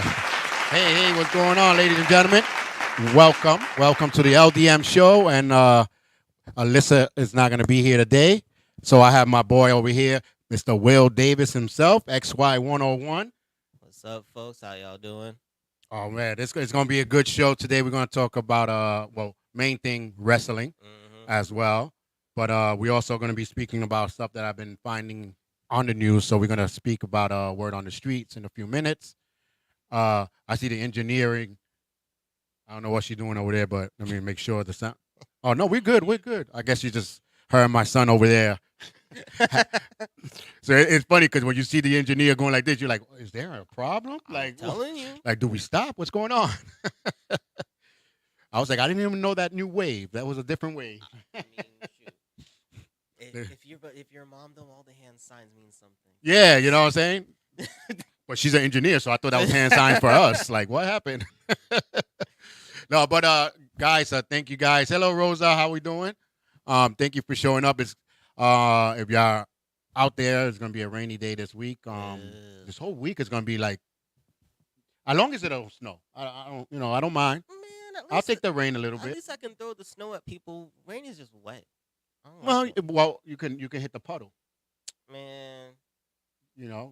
Hey, what's going on, ladies and gentlemen? Welcome to the LDM Show. And Alyssa is not going to be here today. So I have my boy over here, Mr. Will Davis himself, XY101. What's up, folks? How y'all doing? Oh, man, it's going to be a good show today. We're going to talk about, main thing, wrestling as well. But we also going to be speaking about stuff that I've been finding on the news. So we're going to speak about word on the streets in a few minutes. I see the engineering. I don't know what she's doing over there, but let me make sure the sound. Oh no, we're good. We're good. I guess you just her and my son over there. So it's funny because when you see the engineer going like this, you're like, "Is there a problem? I'm telling you. Like, do we stop? What's going on?" I was like, I didn't even know that new wave. That was a different wave. I mean, shoot. If you're a mom, though, all the hand signs mean something. Yeah, you know what I'm saying. But she's an engineer, so I thought that was hand sign for us. Like, what happened? No, but guys, thank you guys. Hello, Rosa. How we doing? Thank you for showing up. It's if y'all out there, it's gonna be a rainy day this week. This whole week is gonna be like, as long as it don't snow, I don't, I don't mind. Man, I'll take the rain a little at bit. least I can throw the snow at people. Rain is just wet. I don't Well, like it. you can hit the puddle. Man,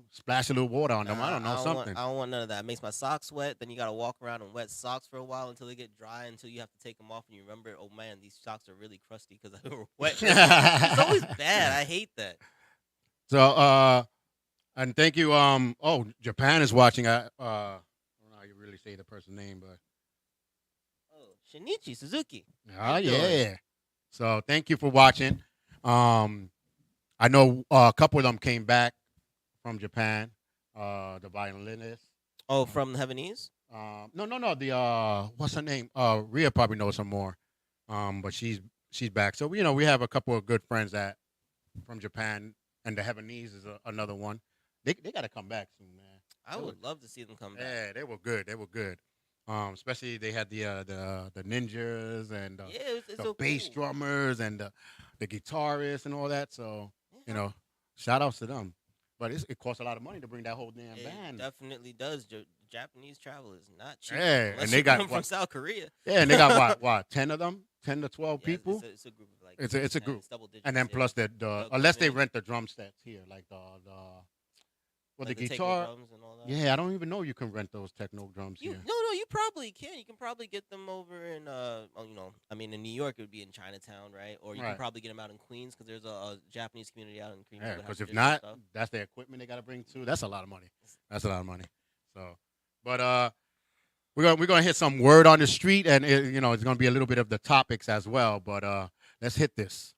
Splash a little water on them. nah, I don't know something. I don't want none of that. It makes my socks wet. Then you gotta walk around in wet socks for a while until they get dry. Until you have to take them off and you remember, oh man, these socks are really crusty because they were wet. It's always bad. I hate that. So, and thank you. Japan is watching. I don't know how you really say the person's name, but Oh, Shinichi Suzuki. yeah. So thank you for watching. I know a couple of them came back from Japan. The violinist. Oh, from the Heavenese? No. The what's her name? Rhea probably knows some more. But she's back. So we have a couple of good friends that from Japan, and the Heavenese is another one. They got to come back soon, man. I would love to see them come back. Yeah, they were good. They were good. Especially they had the ninjas and Yeah, it's the so bass cool. drummers and the guitarists and all that. So Yeah. shout outs to them. But it costs a lot of money to bring that whole damn It band. definitely does. Japanese travel is not cheap. Yeah, Unless and they you got come from what? South Korea. Yeah, and they got what 10 of them, 10 to 12 Yeah, people. it's a group of like It's a 10, group. it's double digits. And then yeah. plus the The unless they equipment. rent the drum sets here, like the Like the techno guitar. drums and all that. Yeah, I don't even know you can rent those techno drums You here. no, you probably can. You can probably get them over in I mean in New York it would be in Chinatown, right? Or you can Right. probably get them out in Queens because there's a Japanese community out in Queens. Yeah, that have because if traditional not, stuff. that's the equipment they got to bring too. That's a lot of money. That's a lot of money. So, but we're gonna hit some word on the street, and it's gonna be a little bit of the topics as well. But let's hit this.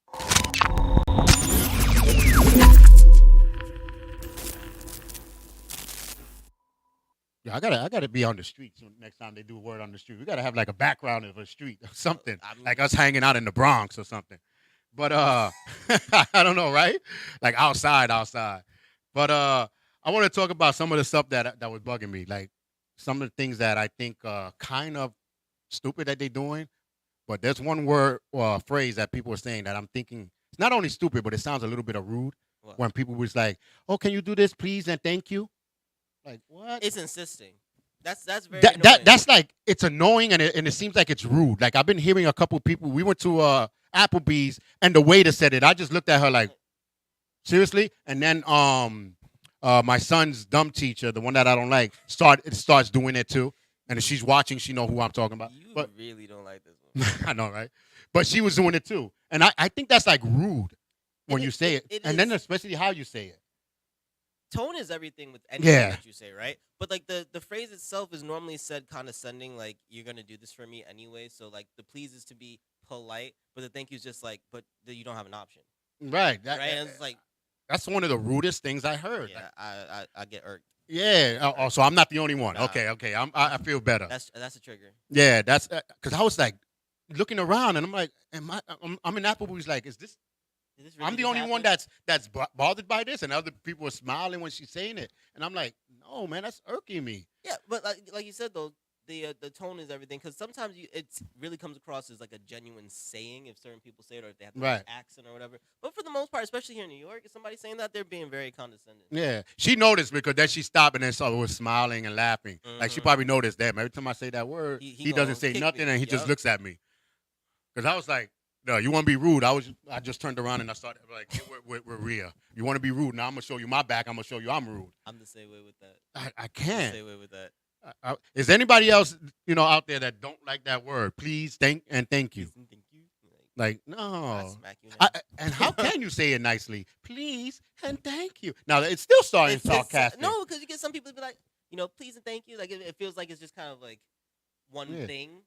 Yeah, I gotta be on the street. So next time they do word on the street, we gotta have like a background of a street or something, I mean, like us hanging out in the Bronx or something. But I don't know, right? Like outside. But I want to talk about some of the stuff that was bugging me, like some of the things that I think kind of stupid that they're doing. But there's one word phrase that people are saying that I'm thinking it's not only stupid, but it sounds a little bit of rude what? when people was like, "Oh, can you do this, please, and thank you." Like what? It's insisting. That's very That, annoying. that's like it's annoying and it seems like it's rude. Like I've been hearing a couple people. We went to Applebee's and the waiter said it. I just looked at her like seriously. And then my son's dumb teacher, the one that I don't like, starts doing it too. And if she's watching, she know who I'm talking about. You But really don't like this one. I know, right? But she was doing it too, and I think that's like rude when And you say it, it and then is. especially how you say it. Tone is everything with anything Yeah. that you say, right? But like the phrase itself is normally said condescending, like you're gonna do this for me anyway. So like the please is to be polite, but the thank you is just like, but you don't have an option, Right. right? And it's like, That's one of the rudest things I heard. yeah, I get irked. Yeah. Oh, so I'm not the only one. Nah. Okay. I feel better. That's a trigger. Yeah. That's because I was like looking around and I'm like, I'm in Applebee's. Like, is this? Did this really I'm the just only one happen? that's bothered by this, and other people are smiling when she's saying it, and I'm like, no, man, that's irking me. Yeah, but like you said though, the tone is everything, because sometimes it really comes across as like a genuine saying if certain people say it, or if they have the Right. accent or whatever. But for the most part, especially here in New York, if somebody's saying that, they're being very condescending. Yeah, she noticed because then she stopped and then saw was smiling and laughing. Like she Mhm. probably noticed that. Every time I say that word, He he doesn't gonna say kick nothing me. and he just Yup. looks at me. Because I was like, no, you want to be rude? I just turned around and I started like, yeah, we're Rhea. You want to be rude? Now I'm gonna show you my back. I'm gonna show you I'm rude. I'm the same way with that. I I'm the can't. same way with that. Is anybody else out there that don't like that word? Please, thank you. Please and thank you. Like I no. smack you now. And how can you say it nicely? Please and thank you. Now it's still starting It's sarcastic. no, because you get some people to be like, please and thank you. Like it feels like it's just kind of like one Yeah. thing.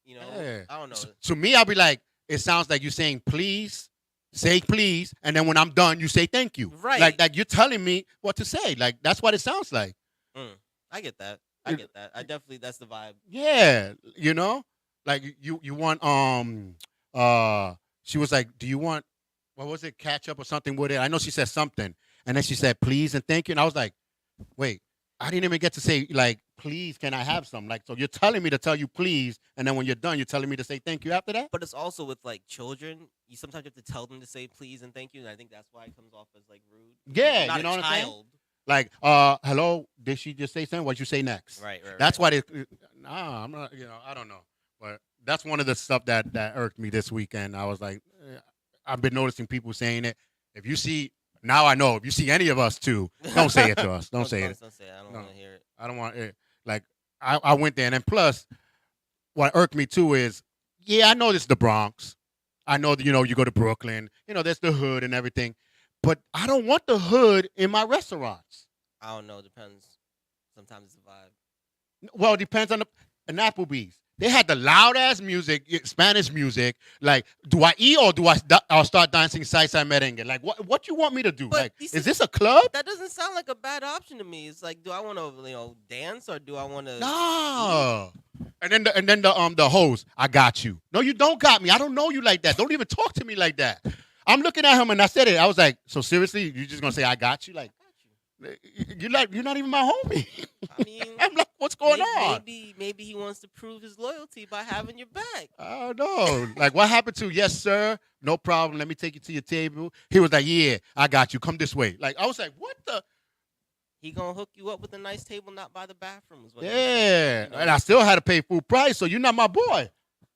Yeah. I don't know. To me, I'll be like, it sounds like you're saying please, say please, and then when I'm done, you say thank you. Right. Like you're telling me what to say. Like that's what it sounds like. I get that. I get that. I definitely, that's the vibe. Yeah, like you want she was like, do you want what was it, ketchup or something with it? I know she said something, and then she said please and thank you, and I was like, wait, I didn't even get to say like please, can I have some? Like, so you're telling me to tell you please, and then when you're done, you're telling me to say thank you after that? But it's also with like children. You sometimes have to tell them to say please and thank you, and I think that's why it comes off as like rude. Yeah, You're not you know a what I'm saying? child. Like, hello, did she just say something? What'd you say next? Right. That's why they. Nah, I'm not. I don't know. But that's one of the stuff that irked me this weekend. I was like, I've been noticing people saying it. If you see, now I know. If you see any of us too, don't say it to us. Don't say it. Don't say it. I don't No. want to hear it. I don't want it. Like, I went there, and then plus, what irked me too is, yeah, I know this is the Bronx. I know that you go to Brooklyn. There's the hood and everything. But I don't want the hood in my restaurants. I don't know. Depends. Sometimes it's a vibe. Well, it depends on an Applebee's. They had the loud ass music, Spanish music. Like, do I eat or do I'll start dancing salsa merengue? Like, what you want me to do? But Like, you is see, this a club? That doesn't sound like a bad option to me. It's like, do I want to dance or do I want to? No. And then the host, I got you. No, you don't got me. I don't know you like that. Don't even talk to me like that. I'm looking at him and I said it. I was like, so seriously, you just gonna say I got you? Like, you're not even my homie. I mean, I'm like, what's going on? Maybe he wants to prove his loyalty by having your back. I don't know. Like, what happened to, yes, sir, no problem, let me take you to your table. He was like, yeah, I got you. Come this way. Like, I was like, what the? He gonna hook you up with a nice table, not by the bathroom. Is what Yeah. And I still had to pay full price, so you're not my boy.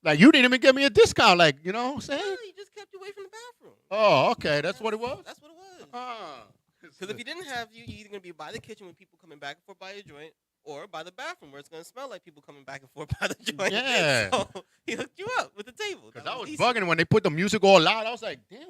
Like, you didn't even give me a discount. Like, you know what I'm saying? Yeah, he just kept you away from the bathroom. Oh, okay. That's what it was? That's what it was. Ah. Because if he didn't have you, you're either gonna be by the kitchen with people coming back and forth by your joint, or by the bathroom where it's gonna smell like people coming back and forth by the joint. Yeah. So he hooked you up with the table. Because I was decent. bugging when they put the music all loud. I was like, damn,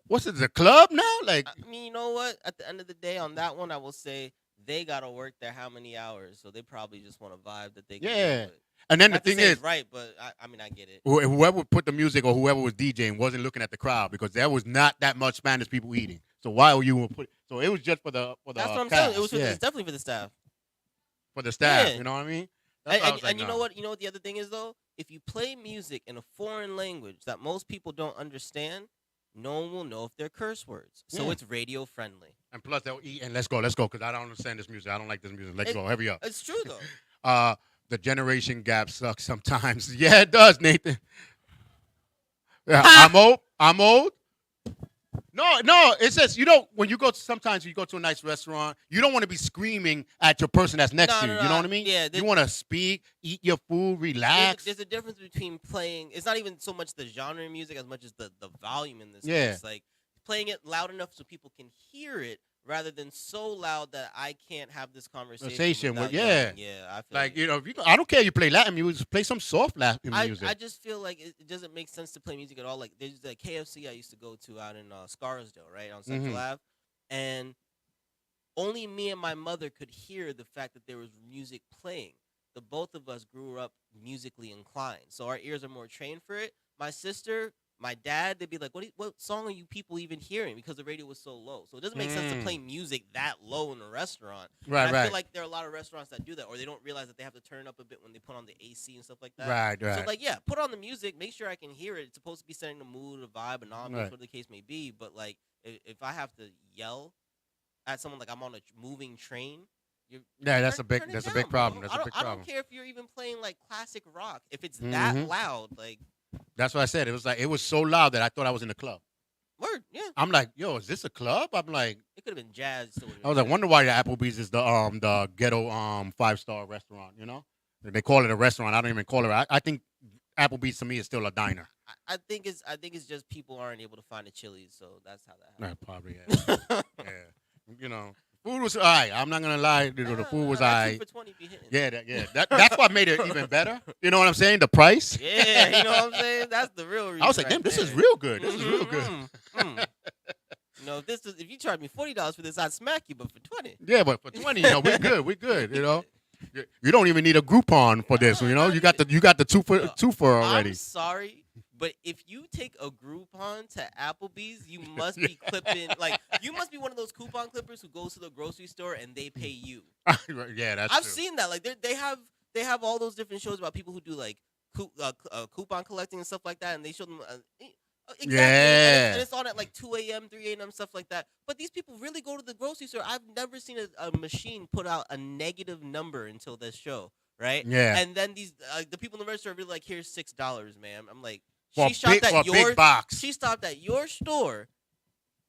what's it, the club now? Like, I mean, you know what? At the end of the day, on that one, I will say they gotta work there how many hours, so they probably just want a vibe that they can yeah. deal with. And then the Not to thing say is, it's right, but I mean, I get it. whoever put the music or whoever was DJing wasn't looking at the crowd because there was not that much Spanish people eating. So why were you gonna put? So it was just for the That's what I'm cast. saying. It's definitely for the staff. For the staff. Yeah. You know what I mean? That's why I was like, And you nah. know what? You know what the other thing is though? If you play music in a foreign language that most people don't understand, no one will know if they're curse words. So Yeah. it's radio friendly. And plus they'll eat and let's go because I don't understand this music. I don't like this music. Let's go. Hurry up. It's true though. The generation gap sucks sometimes. Yeah, it does, Nathan. Yeah, I'm old. No. It says when you go sometimes you go to a nice restaurant, you don't want to be screaming at your person that's next to you. You know what I mean? Yeah. You want to speak, eat your food, relax. There's a difference between playing. It's not even so much the genre of music as much as the volume in this. Yeah. Case. Like playing it loud enough so people can hear it, rather than so loud that I can't have this conversation. With, yeah, I feel like I don't care if you play Latin music, play some soft Latin music. I just feel like it doesn't make sense to play music at all. Like there's the KFC I used to go to out in Scarsdale, right on Central Ave, and only me and my mother could hear the fact that there was music playing. The both of us grew up musically inclined, so our ears are more trained for it. My sister, my dad, they'd be like, what song are you people even hearing? Because the radio was so low. So it doesn't make sense to play music that low in a restaurant. Right, I feel like there are a lot of restaurants that do that, or they don't realize that they have to turn up a bit when they put on the AC and stuff like that. Right. So, like, yeah, put on the music, make sure I can hear it. It's supposed to be setting the mood, a vibe, an ambiance, whatever the case may be. But, like, if I have to yell at someone like I'm on a moving train, Yeah, that's turn a big it that's a down, big problem. bro. That's I a don't big I don't problem. care if you're even playing like classic rock. If it's that Hmm. loud, like That's what I said. It was like it was so loud that I thought I was in a club. word, yeah, I'm like, yo, is this a club? I'm like, it could have been jazz. Still would have I been was like, sick. wonder why the Applebee's is the ghetto 5-star restaurant. You know, they call it a restaurant. I don't even call it. I think Applebee's to me is still a diner. I think it's just people aren't able to find a Chili's, so that's how Yeah, probably that yeah. happens. Yeah, you know, food was alright. I'm not gonna lie. The food was That 2 alright. for 20 be hitting. That's what made it even better. You know what I'm saying? The price. Yeah, you know what I'm saying. That's the real I was reason like, right damn, this is there. real good. This is real good. You know, if you charge me $40 for this, I'd smack you. But for 20, Yeah, but for 20, we're good. We're good. You know, you don't even need a Groupon for this. You know, not you got even. the two for Yo, already. I'm sorry, but if you take a Groupon to Applebee's, you must be clipping. Like, you must be one of those coupon clippers who goes to the grocery store and they pay you. Yeah, that's I've true. seen that. Like, they have all those different shows about people who do like coupon collecting and stuff like that, and they show them. Exactly, Yeah. and it's on at like 2 a.m., 3 a.m., stuff like that. But these people really go to the grocery store. I've never seen a machine put out a negative number until this show, right? Yeah. And then the people in the register are really like, "Here's $6, ma'am." I'm like, For she shopped for at a big box. she stopped at your store,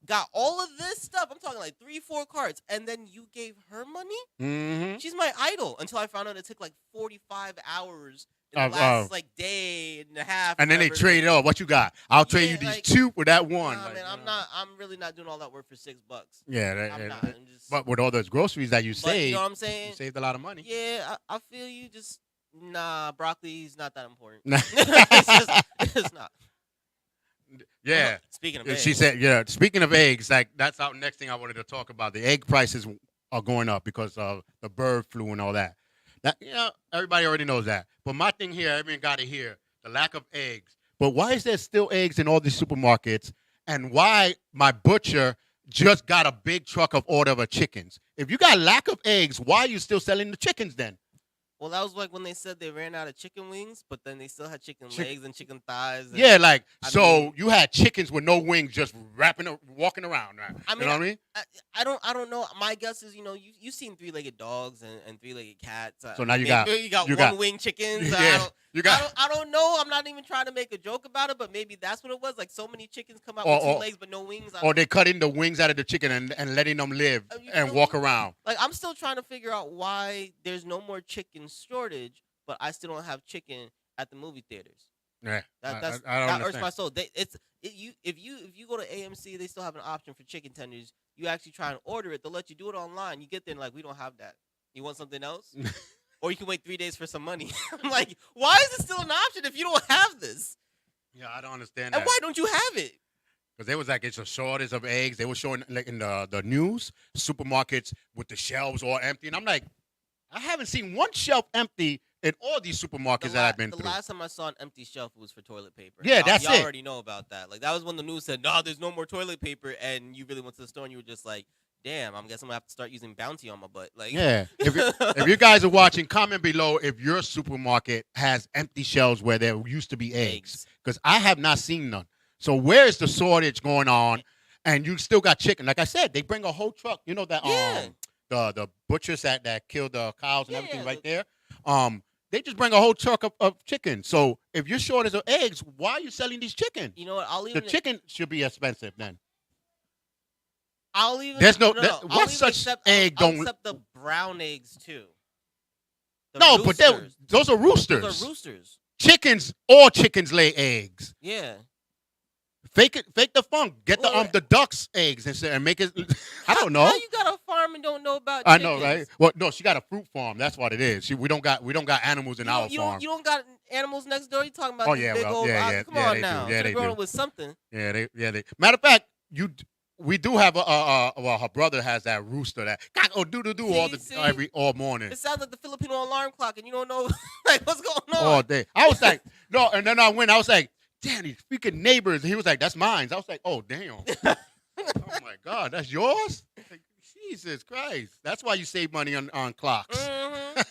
got all of this stuff. I'm talking like 3-4 carts, and then you gave her money. Mm-hmm. She's my idol until I found out it took like 45 hours in the Of- last of- like day and a half. And then they whatever. trade it off. What you got? I'll trade Yeah, you these like, two for that one. Nah, Like, man, you I'm know. not. I'm really not doing all that work for $6. Yeah, I'm not. I'm just. but with all those groceries that you But saved, you know what I'm you saying? saved a lot of money. Yeah, I feel you. Just broccoli's not that important. Nah. It's not. Yeah. Speaking of She eggs, said, yeah, speaking of eggs, like that's our next thing I wanted to talk about. The egg prices are going up because of the bird flu and all that. That everybody already knows that. But my thing here, everyone got to hear the lack of eggs. But why is there still eggs in all these supermarkets? And why my butcher just got a big truck of order of chickens? If you got lack of eggs, why are you still selling the chickens then? well, that was like when they said they ran out of chicken wings, but then they still had chicken Chick- legs and chicken thighs. And, Yeah, like I so mean- you had chickens with no wings just walking around. Right? I mean, you know what I mean? I don't know. My guess is, you've seen 3-legged dogs and 3-legged cats. So now you maybe got- you got one wing chickens. Yeah, you got. I don't know. I'm not even trying to make a joke about it, but maybe that's what it was. Like, so many chickens come out with two legs but no wings. Or they cutting the wings out of the chicken and letting them live You and feel walk me? around. Like, I'm still trying to figure out why there's no more chicken shortage, but I still don't have chicken at the movie theaters. Yeah, I don't that hurts understand. my soul. If you go to AMC, they still have an option for chicken tenders. You actually try and order it. They'll let you do it online. You get there and like, we don't have that. You want something else? Or you can wait 3 days for some money. I'm like, why is it still an option if you don't have this? Yeah, I don't understand And that. why don't you have it? Because they was like, it's a shortage of eggs. They were showing like in the news, supermarkets with the shelves all empty. And I'm like, I haven't seen one shelf empty in all these supermarkets that I've been The through. last time I saw an empty shelf, it was for toilet paper. Yeah, that's y'all it. already know about that. Like, that was when the news said, no, there's no more toilet paper, and you really went to the store and you were just like, damn, I guess I'm going to have to start using Bounty on my butt. Like, Yeah. If you guys are watching, comment below if your supermarket has empty shelves where there used to be eggs. Because I have not seen none. So where is the shortage going on? And you still got chicken. Like I said, they bring a whole truck. You know that Yeah. the butchers that kill the cows and Yeah, everything yeah, right there. They just bring a whole truck of chicken. So if you're shortage of eggs, why are you selling these chicken? You know what? The chicken should be expensive then. I'll even. There's no- no, that- I'll what even such accept, egg I'll don't- accept the brown eggs too. The No, but roosters. those are roosters. Those are roosters. Chickens, all chickens lay eggs. Yeah. Fake it, fake the funk. Get Well, the ducks eggs and make it. I don't know. How you got a farm and don't know about I chickens? know, right? Well, no, she got a fruit farm. That's what it is. We don't got animals in our farm. You don't got animals next door. You talking about Oh, these yeah, big well, old? yeah, Come on they do. now. Yeah, Should've they grown do. up with something. Yeah, they. Matter of fact, we do have well, her brother has that rooster that See? all morning, It sounds like the Filipino alarm clock, and you don't know like what's going on. all day. I was like, no, and then I was like, damn, these freaking neighbors. He was like, that's mine. I was like, oh damn. Oh my God, that's yours? Like, Jesus Christ. That's why you save money on clocks. Mhm.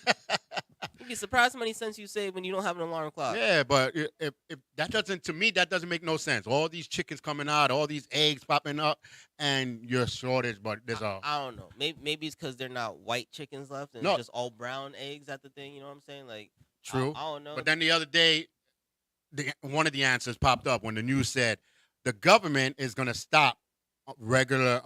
You be surprised how many cents you save when you don't have an alarm clock. Yeah, but if that doesn't, to me, that doesn't make no sense. All these chickens coming out, all these eggs popping up, and you're shortage, but there's I don't know. Maybe it's because they're not white chickens left, and no it's just all brown eggs at the thing. You know what I'm saying? Like, true. I don't know. But then the other day, one of the answers popped up when the news said the government is gonna stop regular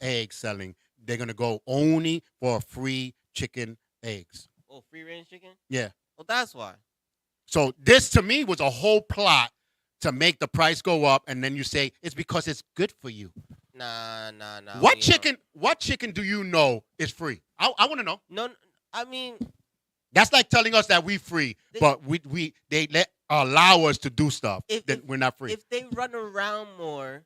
egg selling. They're gonna go only for free chicken eggs. Oh, free range chicken? Yeah. Well, that's why. So this to me was a whole plot to make the price go up, and then you say it's because it's good for you. Nah. What chicken? What chicken do you know is free? I want to know. No, I mean That's like telling us that we free, but they allow us to do stuff that we're not free. If they run around more,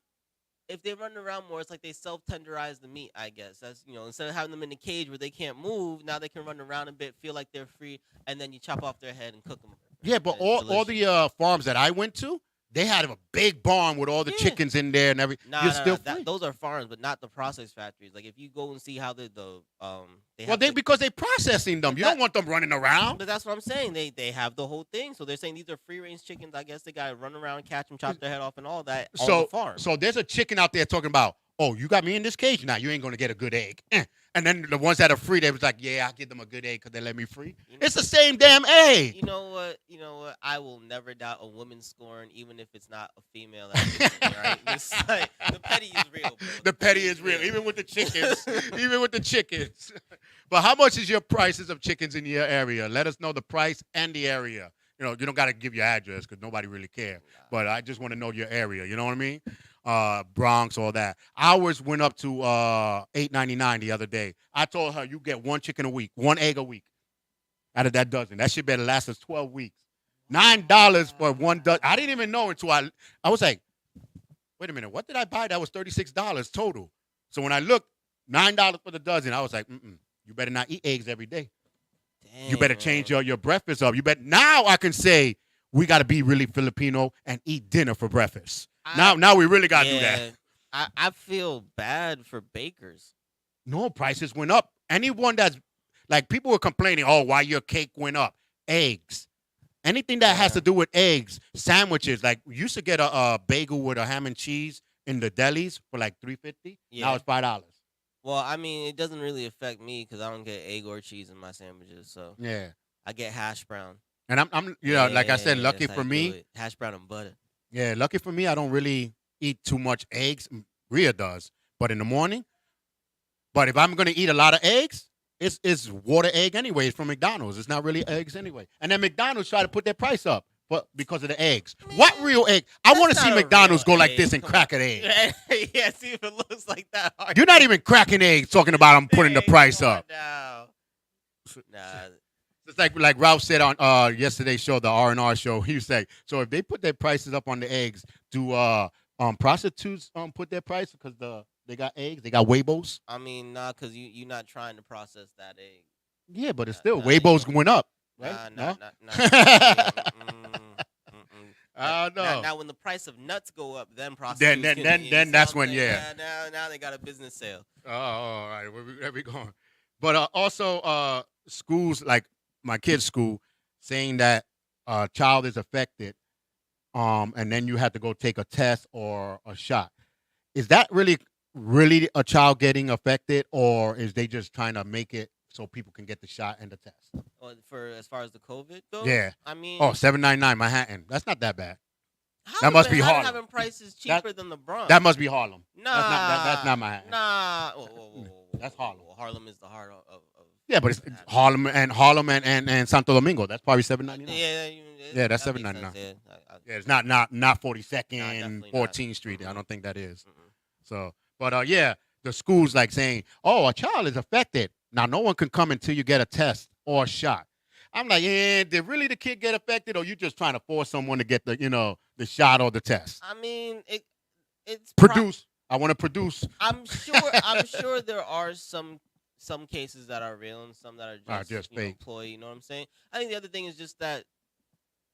it's like they self-tenderize the meat, I guess. That's, instead of having them in the cage where they can't move, now they can run around a bit, feel like they're free, and then you chop off their head and cook them. Yeah, but all the farms that I went to, they had a big barn with all the chickens in there and everything. Those are farms, but not the process factories. Like if you go and see how because they processing them. You don't want them running around. But that's what I'm saying. They have the whole thing. So they're saying these are free range chickens. I guess they gotta run around, catch them, chop their head off, and all that on the farm. So there's a chicken out there talking about, oh, you got me in this cage now. You ain't gonna get a good egg. And then the ones that are free, they was like, yeah, I'll give them a good egg because they let me free. It's the same damn egg. You know what? I will never doubt a woman's scorn, even if it's not a female. Right? It's like, the petty is real, bro. The petty is real, even with the chickens. But how much is your prices of chickens in your area? Let us know the price and the area. You don't got to give your address because nobody really cares. Nah. But I just want to know your area. You know what I mean? Bronx, all that. Ours went up to $8.99 the other day. I told her you get one chicken a week, one egg a week out of that dozen. That shit better last us 12 weeks. $9 for one dozen. I didn't even know until I was like, wait a minute, what did I buy? That was $36 total. So when I looked, $9 for the dozen, I was like, you better not eat eggs every day. Dang, you better change your breakfast up. Now I can say we got to be really Filipino and eat dinner for breakfast. Now we really got to do that. I feel bad for bakers. No, prices went up. Anyone that's like, people were complaining, oh, why your cake went up? Eggs. Anything that has to do with eggs, sandwiches. Like, we used to get a bagel with a ham and cheese in the delis for like $3.50. Yeah. Now it's $5. Well, I mean, it doesn't really affect me because I don't get egg or cheese in my sandwiches. So yeah, I get hash brown. And I'm like I said, lucky for me, hash brown and butter. Yeah, lucky for me, I don't really eat too much eggs. Rhea does, but in the morning. But if I'm gonna eat a lot of eggs, it's water egg anyways from McDonald's. It's not really eggs anyway. And then McDonald's try to put their price up, but because of the eggs. What real egg? I want to see McDonald's go like this and crack an egg. Yeah, see if it looks like that. You're not even cracking eggs talking about I'm putting the price up. Nah. It's like Ralph said on yesterday's show, the R&R show. He said, so if they put their prices up on the eggs, do prostitutes put their price because they got eggs, they got Weibos? I mean, nah, because you're not trying to process that egg. Yeah, but it's still Weibos went up. Right? Nah. No. Now, when the price of nuts go up, then prostitutes then that's when, yeah. Now they got a business sale. Oh, all right. Where we going? But also schools, like my kid's school, saying that a child is affected, and then you have to go take a test or a shot. Is that really a child getting affected, or is they just trying to make it so people can get the shot and the test? For as far as the COVID goes? Yeah. I mean, $7.99 Manhattan. That's not that bad. That must be Harlem. Having prices cheaper than the Bronx. That must be Harlem. Nah, that's not Manhattan. Nah. Whoa. That's Harlem. Well, Harlem is the heart of yeah, but it's Harlem and Santo Domingo. That's probably $7.99. Yeah, that's $7.99. Yeah, it's not 42nd, 14th Street. I don't think that is. So, but yeah, the school's like saying, oh, a child is affected. Now, no one can come until you get a test or a shot. I'm like, did really the kid get affected, or you just trying to force someone to get the shot or the test? I mean, it's produce. I want to produce. I'm sure there are some cases that are real and some that are just fake. Employee. You know what I'm saying? I think the other thing is just that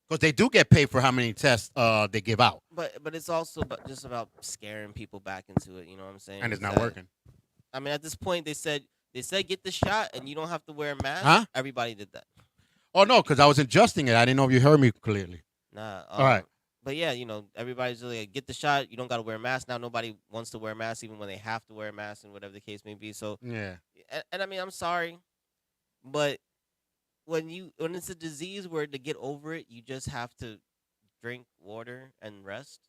because they do get paid for how many tests they give out. But it's also just about scaring people back into it. You know what I'm saying? And it's not working. I mean, at this point, they said get the shot and you don't have to wear a mask. Huh? Everybody did that. Oh no, because I was adjusting it. I didn't know if you heard me clearly. Nah. All right. But yeah, everybody's really like, get the shot. You don't got to wear a mask now. Nobody wants to wear a mask, even when they have to wear a mask, and whatever the case may be. So, Yeah. and I mean, I'm sorry, but when it's a disease where to get over it, you just have to drink water and rest.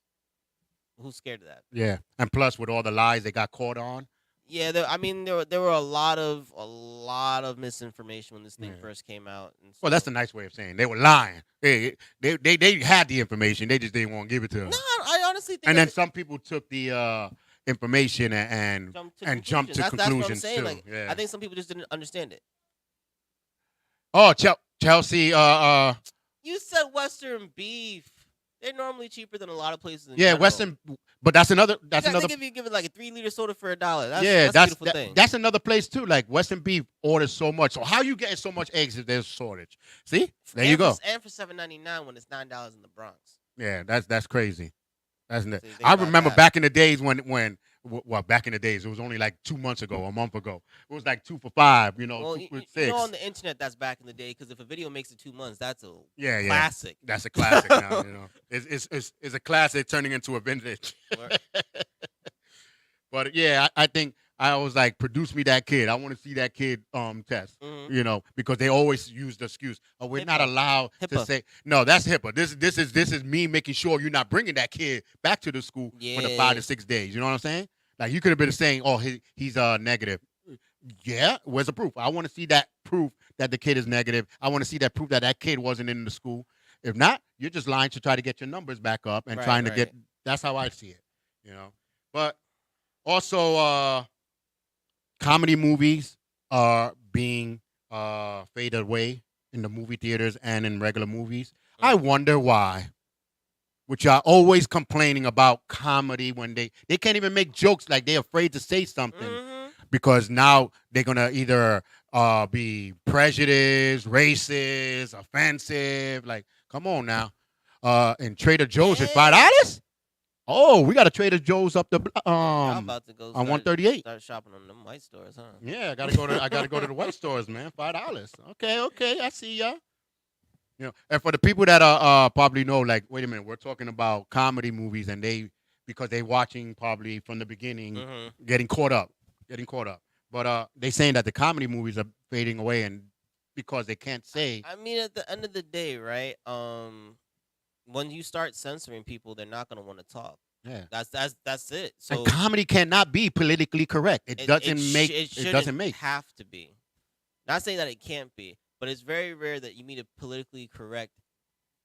Who's scared of that? Yeah. And plus, with all the lies they got caught on. Yeah, I mean, there were a lot of misinformation when this thing Yeah. first came out. And Well, that's a nice way of saying they were lying. They had the information. They just didn't want to give it to them. No, I honestly think. And then some people took the information and jumped to That's what I'm conclusions saying. too. Like, Yeah. I think some people just didn't understand it. Oh, Chelsea. You said Western beef. They're normally cheaper than a lot of places. Yeah, general. Western. But that's another. That's I another. think if you give it like a 3-liter soda for $1, that's Yeah, a beautiful thing. that's another place too. Like Western Beef orders so much. So how you getting so much eggs if there's shortage? See, there you go. And for $7.99 when it's $9 in the Bronx. Yeah, that's crazy. That's So I about remember that. back in the days when well, back in the days, it was only like 2 months ago, a month ago. It was like 2 for $5, Well, 2 you, for you 6. know, on the internet, that's back in the day. Because if a video makes it 2 months, that's a Yeah, yeah. classic. That's a classic now, It's a classic turning into a vintage. Word. But yeah, I think I was like, produce me that kid. I want to see that kid test. Mhm. Because they always use the excuse. Oh, we're not HIPAA. allowed to HIPAA. say no. That's HIPAA. This is me making sure you're not bringing that kid back to the school for the 5 Yeah. to 6 days. You know what I'm saying? Like you could have been saying, oh, he's negative. Yeah, where's the proof? I want to see that proof that the kid is negative. I want to see that proof that that kid wasn't in the school. If not, you're just lying to try to get your numbers back up and Right, trying to get. right. That's how I see it. But also, comedy movies are being faded away in the movie theaters and in regular movies. I wonder why. Which are always complaining about comedy when they can't even make jokes, like they're afraid to say something Mhm. because now they're gonna either be prejudiced, racist, offensive. Like, come on now. In Trader Joe's at Yeah. $5. Oh, we got a Trader Joe's up the I'm about to go on start, 138. start shopping on them white stores, huh? Yeah, I gotta go to the white stores, man. $5. Okay, I see y'all. And for the people that probably know, like, wait a minute, we're talking about comedy movies, and because they watching probably from the beginning, Mhm. getting caught up. But they saying that the comedy movies are fading away, and because they can't say, I mean, at the end of the day, right? When you start censoring people, they're not gonna want to talk. yeah. That's it. So And comedy cannot be politically correct. It doesn't make. It It doesn't shouldn't make. have to be. Not saying that it can't be, but it's very rare that you meet a politically correct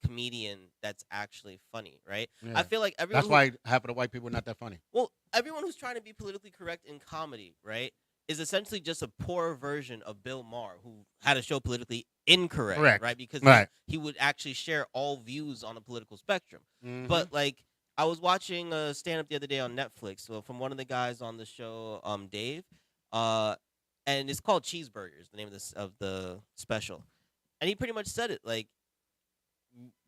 comedian that's actually funny, right? Yeah. I feel like everyone. That's why half of the white people are not that funny. Well, everyone who's trying to be politically correct in comedy, right, is essentially just a poor version of Bill Maher, who had a show politically incorrect, Correct. right? Because Right. he would actually share all views on the political spectrum. Mhm. But like, I was watching a stand up the other day on Netflix, so from one of the guys on the show, Dave, and it's called Cheeseburgers, the name of the special, and he pretty much said it like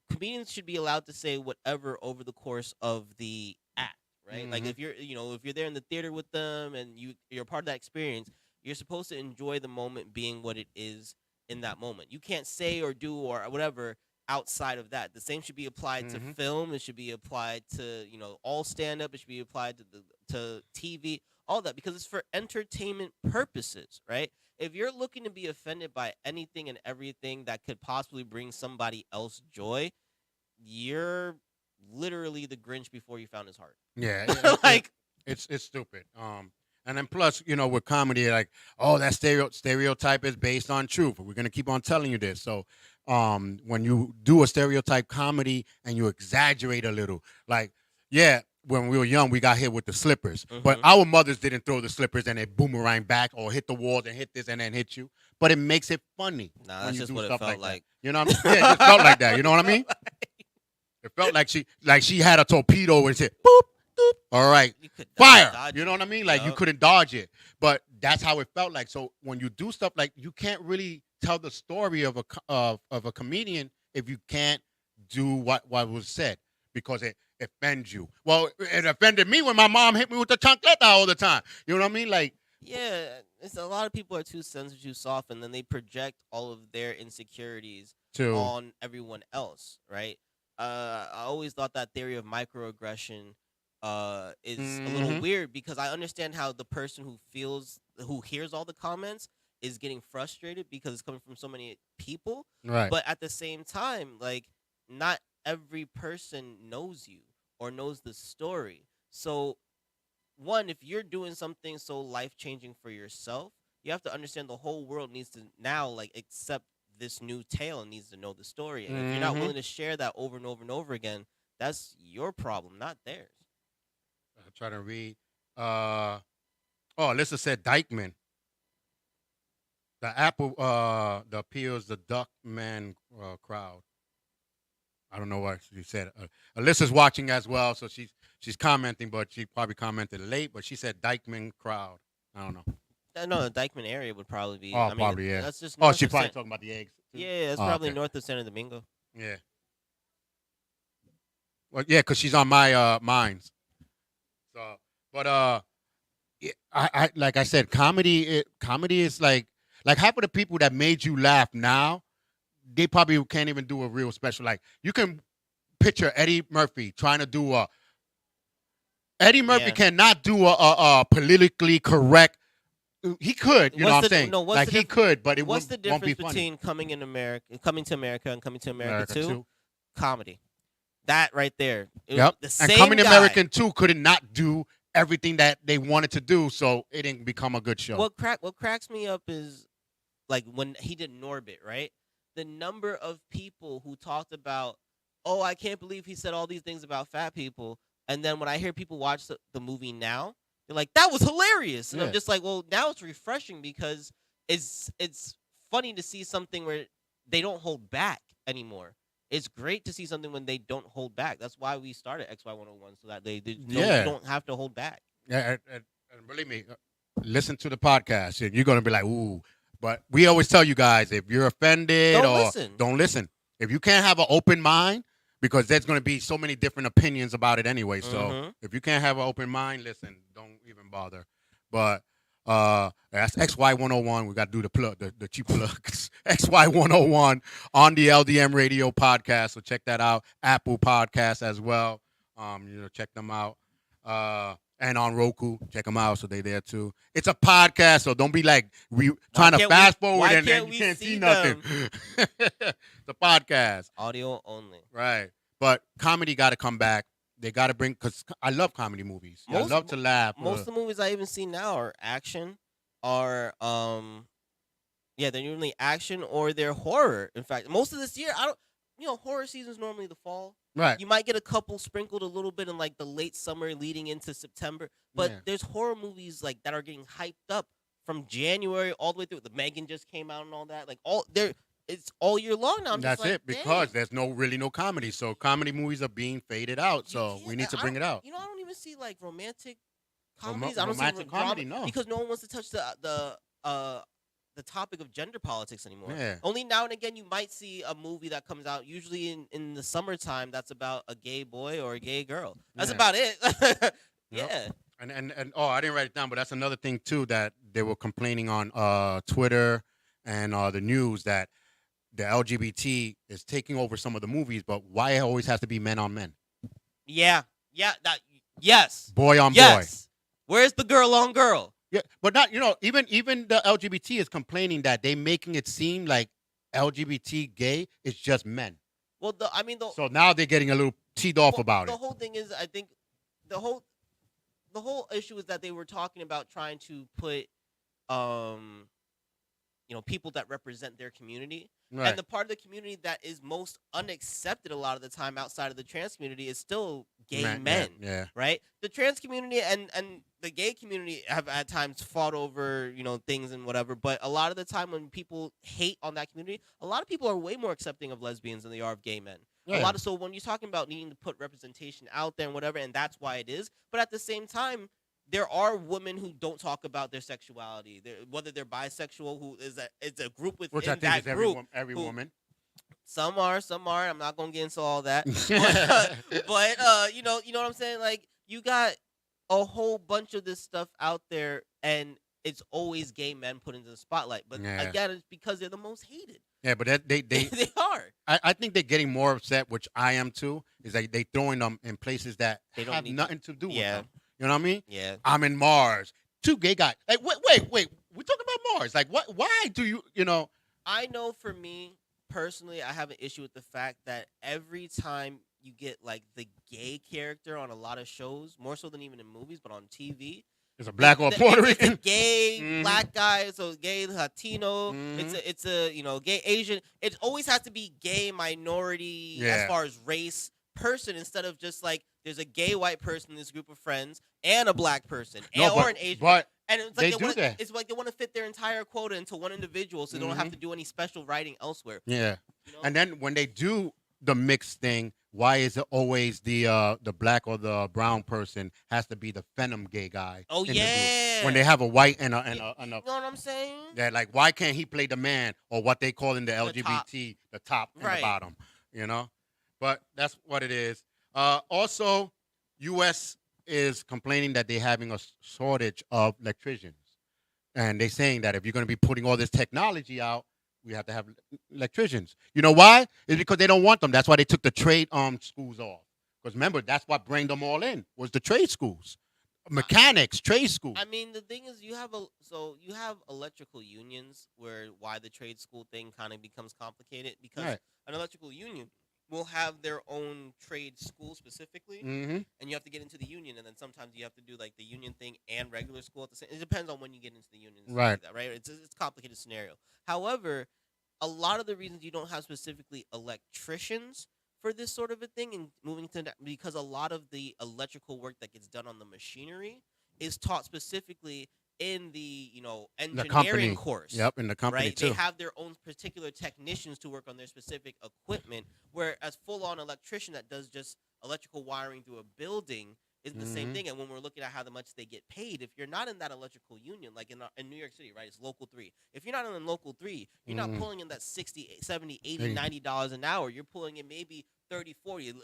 comedians should be allowed to say whatever over the course of the act, right? Like Mhm. if you're there in the theater with them and you're part of that experience, you're supposed to enjoy the moment being what it is in that moment. You can't say or do or whatever outside of that. The same should be applied to Mhm. film. It should be applied to all stand up. It should be applied to TV. All that because it's for entertainment purposes, right? If you're looking to be offended by anything and everything that could possibly bring somebody else joy, you're literally the Grinch before you found his heart. Yeah. Like, it's stupid. And then plus, with comedy, like, oh, that stereotype is based on truth. We're gonna keep on telling you this. So, when you do a stereotype comedy and you exaggerate a little, like, yeah, when we were young, we got hit with the slippers, but Mhm. our mothers didn't throw the slippers and they boomerang back or hit the walls and hit this and then hit you. But it makes it funny. Nah, when that's you just do what it stuff felt that. like. You know what I mean? Yeah, it just felt like that. You know what I mean? It felt like she had a torpedo and said, boop, boop. All right. You could Fire. dodge You know it. what I mean? Like you Yup. couldn't dodge it. But that's how it felt like. So when you do stuff like you can't really tell the story of a comedian if you can't do what was said because it offends you. Well, it offended me when my mom hit me with the chancleta all the time. You know what I mean? Like Yeah, it's a lot of people are too sensitive, too soft, and then they project all of their insecurities Too. on everyone else, right? I always thought that theory of microaggression is a little Mm-hmm. weird because I understand how the person who hears all the comments is getting frustrated because it's coming from so many people, Right. but at the same time, like not every person knows you or knows the story. So one, if you're doing something so life changing for yourself, you have to understand the whole world needs to now like accept this new tale and needs to know the story. And if you're not Mm-hmm. willing to share that over and over and over again, that's your problem, not theirs. I'm trying to read. Uh, oh, Alyssa said Dykeman. The Apple, the appeals, the Duckman crowd. I don't know what she said. Alyssa's watching as well, so she's commenting, but she probably commented late. But she said Dykeman crowd. I don't know. No, the Dykeman area would probably be. Oh, I mean, probably yeah. that's just Oh, north she of probably San. talking about the eggs too. Yeah, that's Oh, probably okay. north of Santo Domingo. Yeah. Well, yeah, because she's on my minds. So, but I like I said, comedy is like half of the people that made you laugh now, they probably can't even do a real special. Like you can picture Eddie Murphy trying to do a. Eddie Murphy Yeah. cannot do a politically correct. He could, you know What's what I'm the saying? no? What's Like the he difference? could, but it What's the won't be difference funny. between coming to America, and coming to America America 2? too. Comedy. That right there. Yep. The And same Coming to guy. American 2 could not do everything that they wanted to do, so it didn't become a good show. What cracks me up is like when he did Norbit, right? The number of people who talked about, oh, I can't believe he said all these things about fat people, and then when I hear people watch the movie now, they're like, that was hilarious, and I'm Yeah. just like, well, now it's refreshing because it's funny to see something where they don't hold back anymore. It's great to see something when they don't hold back. That's why we started XY101 so that you Yeah. don't have to hold back. Yeah, and believe me, listen to the podcast, and you're gonna be like, ooh. But we always tell you guys, if you're offended Don't or listen. don't listen. If you can't have an open mind, because there's gonna be so many different opinions about it anyway. So Mhm. if you can't have an open mind, listen. Don't even bother. But that's XY101. We got to do the plug, the cheap plugs. XY101 on the LDM Radio podcast. So check that out. Apple Podcast as well. Check them out. And on Roku, check them out. So they there too. It's a podcast, so don't be like trying to fast forward why and can't you we can't see see nothing. It's a podcast, Audio only. right? But comedy got to come back. They got to bring, because I love comedy movies. Yeah, I Most- love to laugh. Most of the movies I even see now are action, are yeah, they're usually action or they're horror. In fact, most of this year, I don't, horror season is normally the fall. Right. You might get a couple sprinkled a little bit in like the late summer leading into September, but Yeah. there's horror movies like that are getting hyped up from January all the way through. The Megan just came out and all that. Like it's all year long now. I'm That's just like, it, because dang. there's no comedy. So comedy movies are being faded out. So we need to bring it out. I don't even see like romantic Rom- comedies. I don't romantic see comedy, drama no. because no one wants to touch the topic of gender politics anymore. Yeah. Only now and again you might see a movie that comes out, usually in the summertime, that's about a gay boy or a gay girl. That's Yeah. about it. Yep. Yeah. And I didn't write it down, but that's another thing too, that they were complaining on Twitter and the news, that the LGBT is taking over some of the movies, but why it always has to be men on men, Yeah. Yes. boy on boy. Yes. Where's the girl on girl? Yeah, but not even the LGBT is complaining that they making it seem like LGBT gay is just men. Well, So now they're getting a little teed off well, about the it. whole thing is, I think the whole issue is that they were talking about trying to put people that represent their community. Right. And the part of the community that is most unaccepted a lot of the time outside of the trans community is still gay men. Yeah. Right? The trans community and the gay community have at times fought over, things and whatever, but a lot of the time when people hate on that community, a lot of people are way more accepting of lesbians than they are of gay men. Yeah. So when you're talking about needing to put representation out there and whatever, and that's why it is, but at the same time, there are women who don't talk about their sexuality, whether they're bisexual, who it's a group within Which I think that is group. every woman. Some are. I'm not gonna get into all that, but you know what I'm saying. Like, you got a whole bunch of this stuff out there, and it's always gay men put into the spotlight. But Yeah. again, it's because they're the most hated. Yeah, but they They are. I think they're getting more upset, which I am too. Is like they throwing them in places that They don't have need nothing to do with Yeah. them. You know what I mean? Yeah. I'm in Mars. Two gay guys. Like wait. We're talking about Mars. Like what? Why do you know? I know for me personally, I have an issue with the fact that every time you get like the gay character on a lot of shows, more so than even in movies, but on TV, It's a black or Puerto it's a Rican. gay Mhm. black guy, so gay Latino. Mhm. It's a gay Asian. It always has to be gay minority Yeah. as far as race person instead of just like there's a gay white person in this group of friends and a black person or an Asian. But And it's they like do that. It's like they want to fit their entire quota into one individual, so they don't have to do any special writing elsewhere. yeah. You know? And then when they do the mixed thing, why is it always the black or the brown person has to be the phenom gay guy? Oh in the group? yeah. When they have a white and a You know what I'm saying? yeah, like why can't he play the man or what they call in the top. LGBT the top and Right. the bottom? You know, but that's what it is. Also, U.S. is complaining that they're having a shortage of electricians, and they're saying that if you're going to be putting all this technology out, we have to have electricians. You know why? It's because they don't want them. That's why they took the trade schools off. Because remember, that's what brought them all in was the trade schools, mechanics, trade schools. I mean, the thing is, you have electrical unions where why the trade school thing kind of becomes complicated because Right. an electrical union will have their own trade school specifically, Mm-hmm. and you have to get into the union, and then sometimes you have to do like the union thing and regular school at the same. It depends on when you get into the union, and stuff Right. like that, right? It's a complicated scenario. However, a lot of the reasons you don't have specifically electricians for this sort of a thing and moving to that because a lot of the electrical work that gets done on the machinery is taught specifically in the The engineering company. course. Yep, in the company Right, too. they have their own particular technicians to work on their specific equipment. Whereas full-on electrician that does just electrical wiring through a building is the same Mhm. thing. And when we're looking at how much they get paid, if you're not in that electrical union, like in New York City, right, it's local 3. If you're not in local 3, you're not Mhm. pulling in that 60, 70, 80, Hey. $90 an hour. You're pulling in maybe 30, 40. Not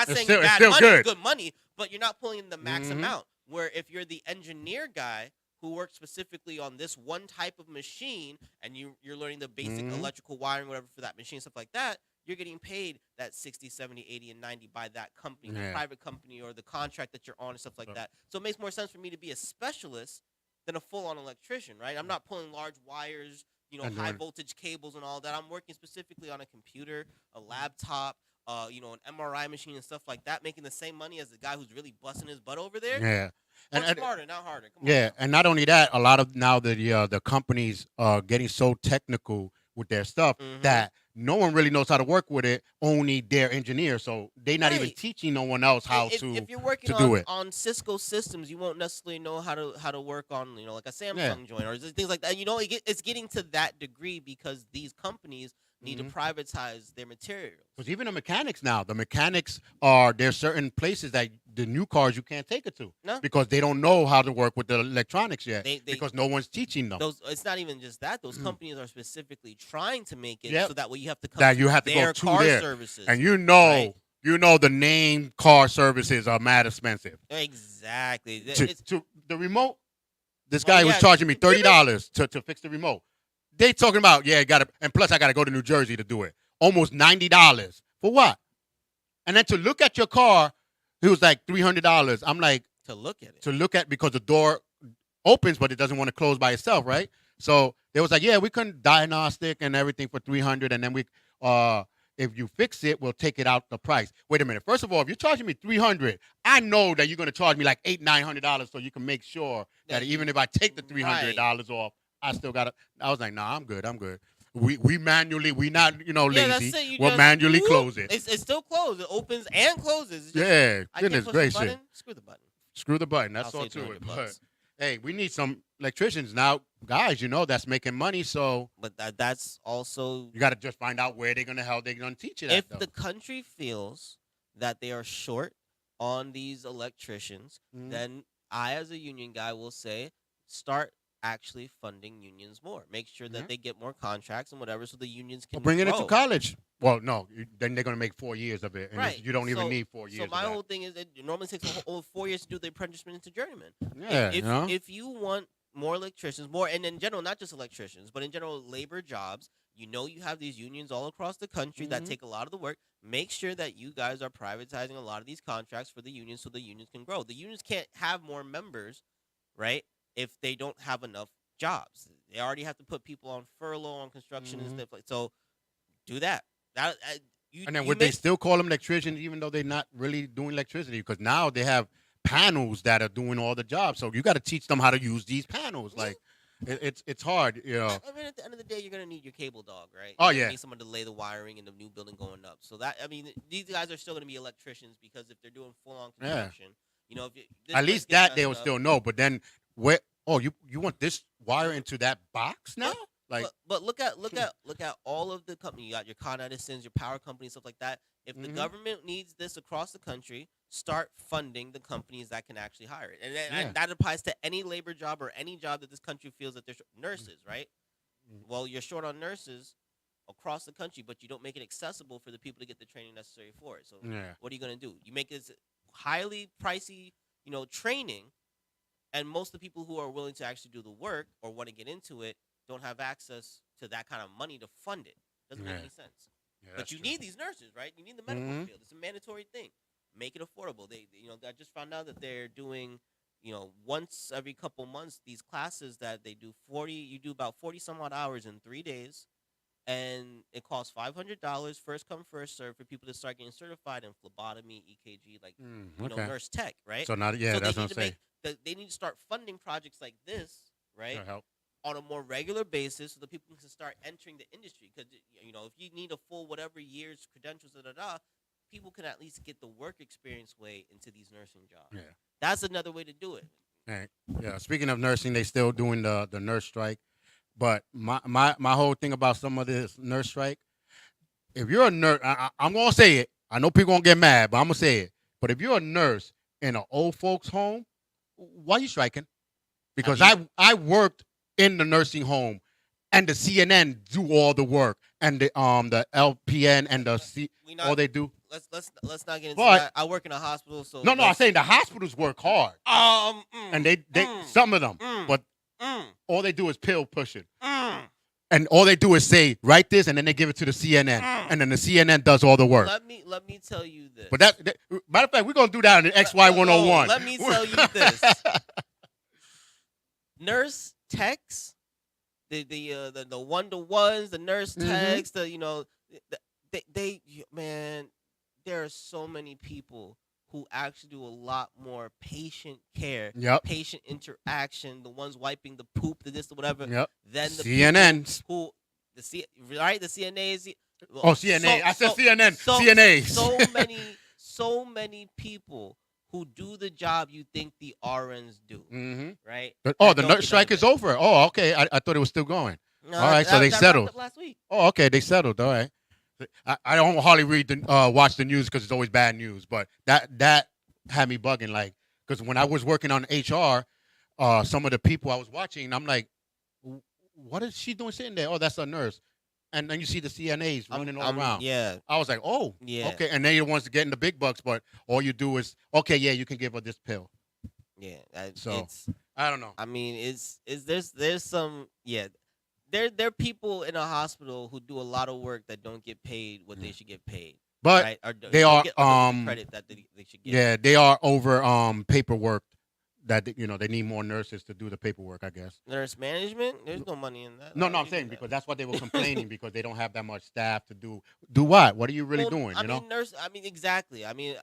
It's saying still- it's bad still money, good. it's good money, but you're not pulling in the max Mhm. amount. Where if you're the engineer guy who works specifically on this one type of machine and you're learning the basic Mhm. electrical wiring, whatever, for that machine, stuff like that, you're getting paid that 60, 70, 80, and 90 by that company, the Yeah. private company or the contract that you're on and stuff like So- that. So it makes more sense for me to be a specialist than a full-on electrician, right? I'm not pulling large wires, And high doing- voltage cables and all that. I'm working specifically on a computer, a laptop, an MRI machine and stuff like that, making the same money as the guy who's really busting his butt over there. Yeah. Work smarter, not harder. Come on Yeah, now. and not only that, a lot of now the companies are getting so technical with their stuff Mhm. that no one really knows how to work with it. Only their engineers, so they're not even Right. teaching no one else how if, to. if you're working to do it. on Cisco systems, you won't necessarily know how to work on like a Samsung Yeah. joint or things like that. It's getting to that degree because these companies need Mhm. to privatize their materials. Because even the mechanics now, there's certain places that the new cars you can't take it to No. because they don't know how to work with the electronics yet They- because no one's teaching them. It's not even just that. Those companies are specifically trying to make it Yep. so that way you have to come That to you have to go their to car there. services. And you Right. know the name car services are mad expensive. Exactly. To the remote, this Oh, guy was yeah. charging me $30 to fix the remote. They talking about and plus I gotta go to New Jersey to do it. Almost $90 for what? And then to look at your car, he was like $300. I'm like to look at it. to look at because the door opens but it doesn't want to close by itself, right? So they was like, yeah, we couldn't diagnostic and everything for $300, and then we if you fix it, we'll take it out the price. Wait a minute. First of all, if you're charging me $300, I know that you're gonna charge me like $900 so you can make sure that even if I take the $300 off, I still gotta. I was like, nah, I'm good. We manually, we not Yeah, lazy. that's it. You We'll just manually whoop. close it. It's still closed. It opens and closes. It's just, Yeah, I goodness can't push gracious. the button. Screw the button. Screw the button. That's I'll all say to it. $200. But hey, we need some electricians now, guys. That's making money. So But that's also you got to just find out where they're gonna teach it. if at, the country feels that they are short on these electricians, Mhm. then I, as a union guy, will say start actually funding unions more. Make sure that Yeah. they get more contracts and whatever, so the unions can bring it grow. into college. Well, no, then they're gonna make 4 years of it, and Right. you don't even So- need 4 years. So my of that. whole thing is it normally takes a whole 4 years to do the apprenticeship into journeyman. Yeah, if, you know? if you want more electricians, more, and in general, not just electricians, but in general, labor jobs. You have these unions all across the country that take a lot of the work. Make sure that you guys are privatizing a lot of these contracts for the unions so the unions can grow. The unions can't have more members, right, if they don't have enough jobs. They already have to put people on furlough on construction and stuff like so. Do that. That And then you would they make still call them electricians even though they're not really doing electricity? Because now they have panels that are doing all the jobs. So you got to teach them how to use these panels. Like it's hard, you know. I mean, at the end of the day, you're gonna need your cable dog, right? Oh, You're yeah. gonna need someone to lay the wiring in the new building going up. So that, I mean, these guys are still gonna be electricians because if they're doing full on Yeah. construction, if this At place least gets that they will messed up- still know. But then where? Oh, you want this wire into that box now? Like but look at all of the company. You got your Con Edisons, your power companies, stuff like that. If the government needs this across the country, start funding the companies that can actually hire it, and that applies to any labor job or any job that this country feels that there's nurses, right? Well, you're short on nurses across the country, but you don't make it accessible for the people to get the training necessary for it. So what are you gonna do? You make this highly pricey, training, and most of the people who are willing to actually do the work or want to get into it don't have access to that kind of money to fund it. Doesn't make any sense. Yeah, but you need these nurses, right? You need the medical field. It's a mandatory thing. Make it affordable. I just found out that they're doing, once every couple months, these classes that they do 40. You do about 40 some odd hours in 3 days, and it costs $500. First come, first serve for people to start getting certified in phlebotomy, EKG, like nurse tech, right? So now, So that's what I'm saying. they need to start funding projects like this, right? That'll help. On a more regular basis, so that people can start entering the industry. Because if you need a full whatever years credentials, people can at least get the work experience way into these nursing jobs. Yeah, that's another way to do it. right. Yeah. Speaking of nursing, they still doing the nurse strike. But my whole thing about some of this nurse strike, if you're a nurse, I'm gonna say it. I know people gonna get mad, but I'm gonna say it. But if you're a nurse in an old folks home, why are you striking? Because I worked in the nursing home, and the CNN do all the work, and the LPN and the all they do. Let's not get into that. I work in a hospital, so no, I'm saying the hospitals work hard. And they some of them, but all they do is pill pushing, and all they do is say write this, and then they give it to the CNN, and then the CNN does all the work. Let me tell you this. But that matter of fact, we're gonna do that in XY 101. Let me tell you this. Nurse techs, the 1-to-1s, the nurse techs, man, there are so many people who actually do a lot more patient care, patient interaction, the ones wiping the poop, the this, the whatever, than the CNNs. The CNAs. CNA. I said CNN. CNAs. So many people who do the job you think the RNs do, right? The nurse strike is over. Oh, okay. I thought it was still going. No, all right, so they settled last week. Oh, okay, they settled. All right. I don't hardly watch the news because it's always bad news, but that had me bugging. Like, because when I was working on HR, some of the people I was watching, I'm like, what is she doing sitting there? Oh, that's a nurse. And then you see the CNAs running all around. Yeah. I was like, oh, okay. And then you're the ones getting the big bucks, but all you do is, okay, yeah, you can give her this pill. Yeah. So I don't know. I mean, there's some, There are people in a hospital who do a lot of work that don't get paid what they should get paid. But right? they are get the credit that they should get. Yeah, they are over paperwork. That they need more nurses to do the paperwork, I guess. Nurse management, there's no money in that. No, I'm saying because that's what they were complaining because they don't have that much staff to do what? What are you really doing? I mean, exactly. I mean,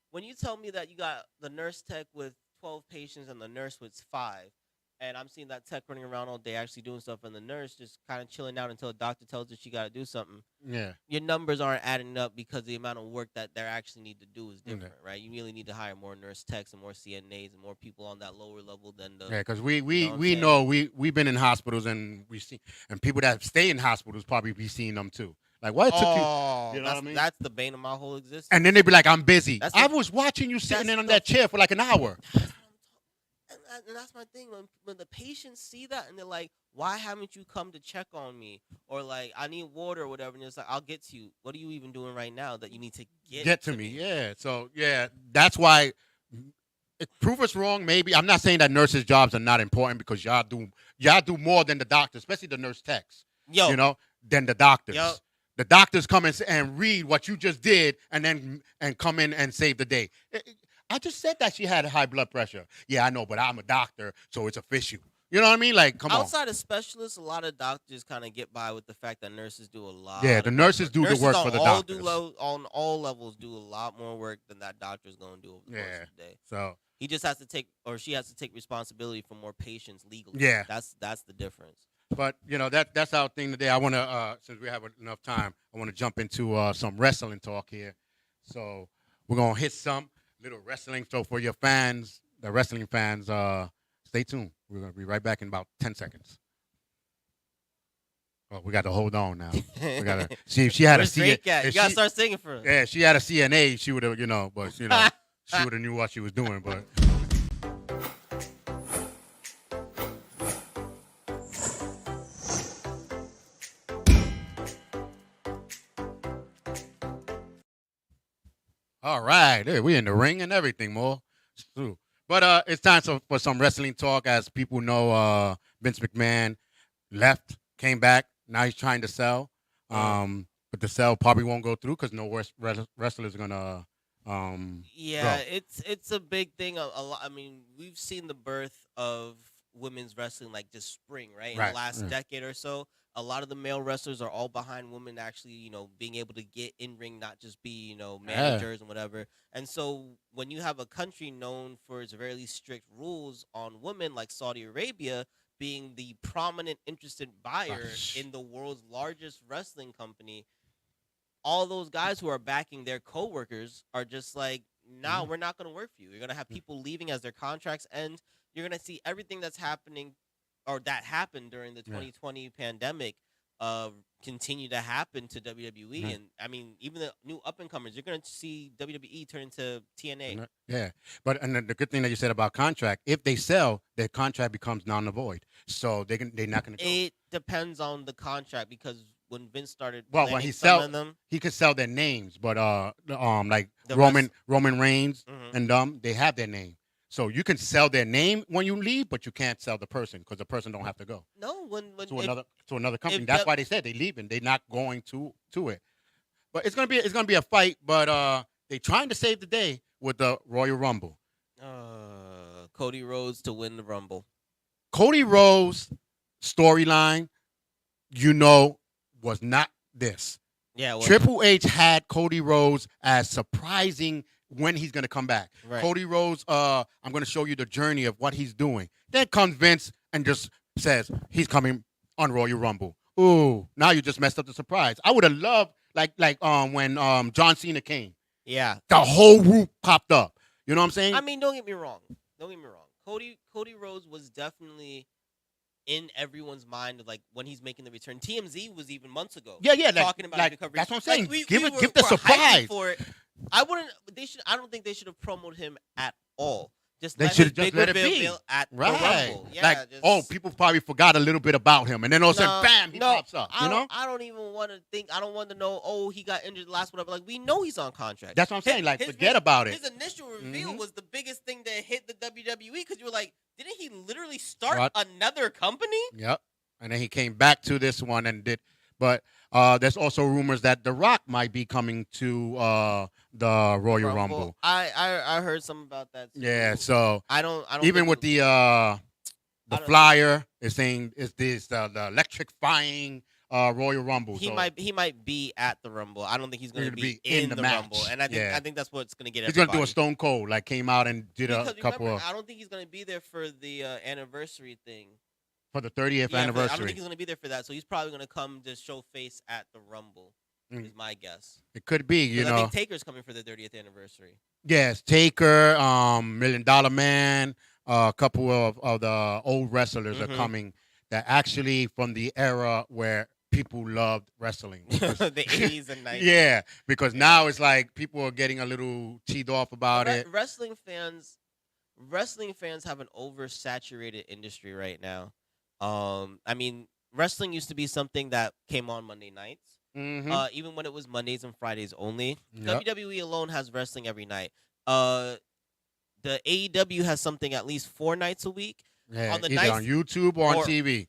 when you tell me that you got the nurse tech with 12 patients and the nurse with 5, and I'm seeing that tech running around all day actually doing stuff, and the nurse just kind of chilling out until a doctor tells her she got to do something. Yeah. Your numbers aren't adding up because the amount of work that they actually need to do is different, right? You really need to hire more nurse techs and more CNAs and more people on that lower level than the. Yeah, because we've been in hospitals and we see, and people that stay in hospitals probably be seeing them too. Like, why it took you? You know what I mean? That's the bane of my whole existence. And then they be like, I'm busy. I was watching you sitting in on that chair for like an hour. And that's my thing. When the patients see that and they're like, why haven't you come to check on me? Or like, I need water or whatever. And it's like, I'll get to you. What are you even doing right now that you need to get to me? Yeah. So, yeah, that's why Prove us wrong, maybe. I'm not saying that nurses' jobs are not important because y'all do more than the doctors, especially the nurse techs. Yo, Than the yo, doctors. The doctors come and read what you just did, and come in and save the day. I just said that she had high blood pressure. Yeah, I know, but I'm a doctor, so it's official. You know what I mean? Like, come on. outside of specialists, a lot of doctors kind of get by with the fact that nurses do a Yeah, lot the of more nurses work. do the Nurses work on for the all doctors. on all levels do a lot more work than that doctor's going to do over the course Yeah. of the day. So He just has to take, or she has to take responsibility for more patients legally. yeah, That's the difference. but that's our thing today. I want to, since we have enough time, I want to jump into some wrestling talk here. So we're gonna hit some little wrestling. So for your fans, the wrestling fans, stay tuned. We're gonna be right back in about 10 seconds. Oh, we got to hold on now. We gotta see if she had Where's a C. Drake at? You if gotta she- start singing for us. Yeah, if she had a CNA, she would have, but she would have knew what she was doing. But all right, hey, we in the ring and everything, more. True. But it's time for some wrestling talk. As people know, Vince McMahon left, came back. Now he's trying to sell. But the sell probably won't go through because no wrestlers are gonna Yeah, go. it's a big thing. A lot. I mean, we've seen the birth of women's wrestling like just spring, right? In Right, the last yeah. decade or so, a lot of the male wrestlers are all behind women actually, being able to get in ring, not just be, managers and whatever. And so when you have a country known for its very strict rules on women, like Saudi Arabia being the prominent interested buyer in the world's largest wrestling company, all those guys who are backing their coworkers are just like, nah, we're not going to work for you. You're going to have people leaving as their contracts end. You're going to see everything that's happening or that happened during the 2020 pandemic continue to happen to WWE. And I mean, even the new up and comers, you're going to see WWE turn into TNA. Yeah, but the good thing that you said about contract, if they sell, their contract becomes non-void, so they're not going to go. It depends on the contract because when Vince started, Well, when he he could sell their names, but like Roman Reigns and they have their name, so you can sell their name when you leave, but you can't sell the person because the person don't have to go. No, when to another company. That's why they said they leaving. They're not going to it. But it's gonna be a fight. But they trying to save the day with the Royal Rumble. Cody Rhodes to win the Rumble. Cody Rhodes storyline, was not this. Yeah, Triple H had Cody Rhodes as surprising when he's gonna come back. Right. Cody Rhodes, I'm gonna show you the journey of what he's doing. Then comes Vince and just says he's coming on Royal Rumble. Ooh, now you just messed up the surprise. I would have loved like when John Cena came. Yeah, the whole group popped up. You know what I'm saying? I mean, don't get me wrong. Cody Rhodes was definitely in everyone's mind of like when he's making the return. TMZ was even months ago. Yeah, talking about it. that's what I'm saying. Like, give we're the surprise for it. I don't think they should have promoted him at all. Just They let should his have just big let it reveal be. at the Right. Rumble. Yeah, people probably forgot a little bit about him, and then all of a sudden, bam, he pops up. I don't even want to think. I don't want to know. Oh, he got injured last whatever. Like we know he's on contract. That's what I'm saying. Like forget about it. His initial reveal was the biggest thing that hit the WWE because you were like, didn't he literally start another company? Yep. And then he came back to this one and did. But there's also rumors that The Rock might be coming to the Royal Rumble. I heard something about that too. Yeah, so I don't even with the flyer is saying is this the electrifying Royal Rumble. He might be at the Rumble. I don't think he's going to be in the match. Rumble. And I think that's what's going to get He's going to do a Stone Cold, like came out and did a couple of. I don't think he's going to be there for the anniversary thing. For the 30th anniversary. I don't think he's going to be there for that. So he's probably going to come to show face at the Rumble, is my guess. It could be, I think Taker's coming for the 30th anniversary. Yes, Taker, $1 Million Man, a couple of the old wrestlers are coming that actually from the era where people loved wrestling. The 80s and 90s. Yeah, because now it's like people are getting a little teed off about it. Wrestling fans have an oversaturated industry right now. I mean, wrestling used to be something that came on Monday nights, even when it was Mondays and Fridays only. Yep. WWE alone has wrestling every night. the AEW has something at least 4 nights a week. Yeah, On the either nights, on YouTube or on or- TV.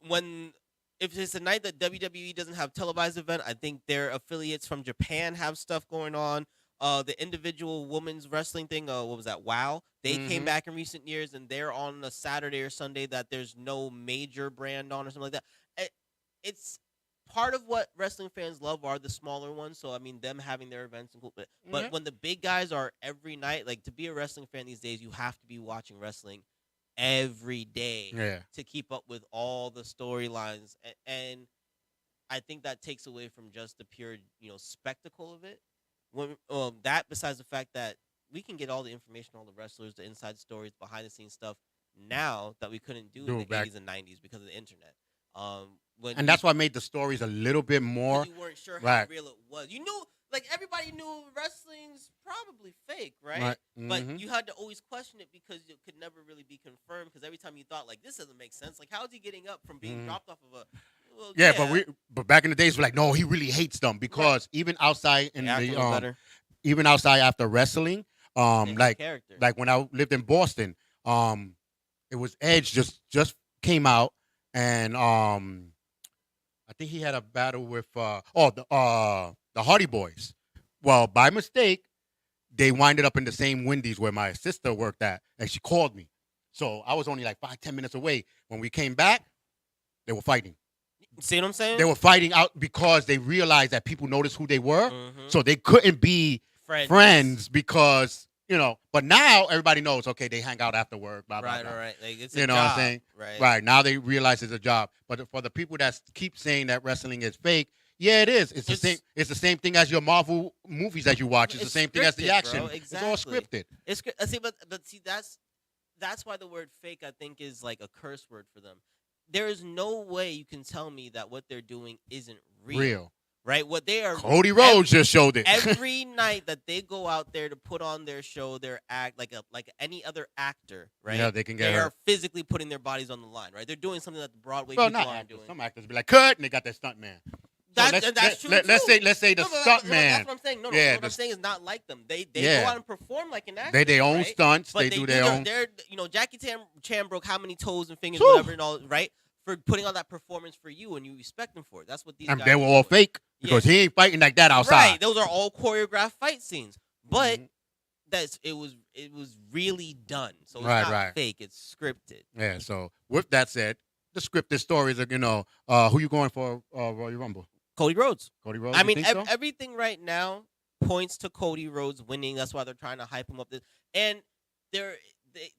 When if it's a night that WWE doesn't have televised event, I think their affiliates from Japan have stuff going on. The individual women's wrestling thing, what was that? WoW. They came back in recent years, and they're on a Saturday or Sunday that there's no major brand on or something like that. It's part of what wrestling fans love are the smaller ones. So I mean, them having their events and cool. But when the big guys are every night, like to be a wrestling fan these days, you have to be watching wrestling every day to keep up with all the storylines, and I think that takes away from just the pure spectacle of it. When that besides the fact that we can get all the information, all the wrestlers, the inside stories, behind the scenes stuff now that we couldn't do in the 80s and 90s because of the internet. And that's what made the stories a little bit more. You weren't sure how real it was. You knew, like everybody knew wrestling's probably fake, right? But you had to always question it because it could never really be confirmed. Because every time you thought, like, this doesn't make sense. Like, how is he getting up from being dropped off of a? Well, but back in the days, we're like, no, he really hates them because even outside in even outside after wrestling, like when I lived in Boston, it was Edge just came out and I think he had a battle with the Hardy Boys. Well, by mistake, they winded up in the same Wendy's where my sister worked at, and she called me. So I was only like 5-10 minutes away. When we came back, they were fighting. See what I'm saying? They were fighting out because they realized that people noticed who they were, so they couldn't be friends because. But now everybody knows. Okay, they hang out after work. Blah blah blah. Right. Like, it's you know job, what I'm saying? Right. Now they realize it's a job. But for the people that keep saying that wrestling is fake, yeah, it is. It's the same. It's the same thing as your Marvel movies that you watch. It's the same thing as the action. Exactly. It's all scripted. It's but see that's why the word fake I think is like a curse word for them. There is no way you can tell me that what they're doing isn't real. Right, what they are. Cody Rhodes just showed it. Every night that they go out there to put on their show, their act like any other actor, right? Yeah, they can get. They are physically putting their bodies on the line, right? They're doing something that the Broadway people aren't doing. Some actors be like, "Cut," and they got their stunt man. That's true. Let's say the stunt man. That's what I'm saying. What I'm saying is not like them. They go out and perform like an actor. They their own right? stunts. But they do their own. They're Jackie Chan broke how many toes and fingers, whatever, and all, right? For putting on that performance for you, and you respect them for it. That's what these. And guys they were all fake because he ain't fighting like that outside. Right, those are all choreographed fight scenes, but it was really done. So it's not fake; it's scripted. Yeah. So with that said, the scripted stories are who you going for Royal Rumble? Cody Rhodes. Cody Rhodes. I mean, everything right now points to Cody Rhodes winning. That's why they're trying to hype him up. And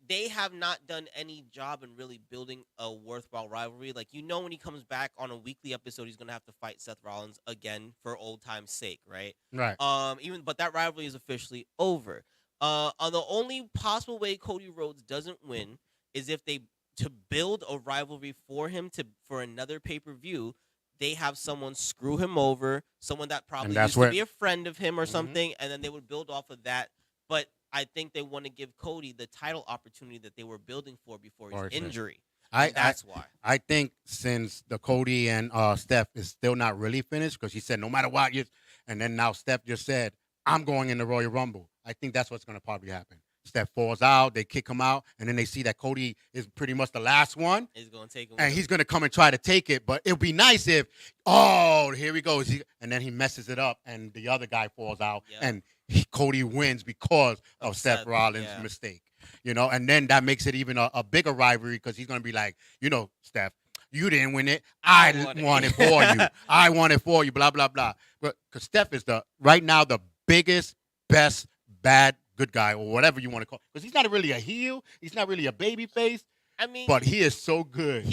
they have not done any job in really building a worthwhile rivalry. Like, when he comes back on a weekly episode, he's gonna have to fight Seth Rollins again for old time's sake, right? Right. But that rivalry is officially over. The only possible way Cody Rhodes doesn't win is if to build a rivalry for him for another pay-per-view, they have someone screw him over, someone that probably used to be a friend of him or something, and then they would build off of that. But I think they want to give Cody the title opportunity that they were building for before his injury. That's why. I think since the Cody and Steph is still not really finished because he said no matter what, and then now Steph just said, I'm going in the Royal Rumble. I think that's what's going to probably happen. Steph falls out, they kick him out, and then they see that Cody is pretty much the last one. He's going to take him. And he's going to come and try to take it. But it would be nice if, here he goes. And then he messes it up, and the other guy falls out, and Cody wins because of Seth Rollins' mistake. And then that makes it even a bigger rivalry because he's going to be like, Steph, you didn't win it. I won it for you. I won it for you, blah, blah, blah. But because Steph is right now the biggest, best, bad, good guy or whatever you want to call it. Because he's not really a heel. He's not really a baby face. I mean, but he is so good.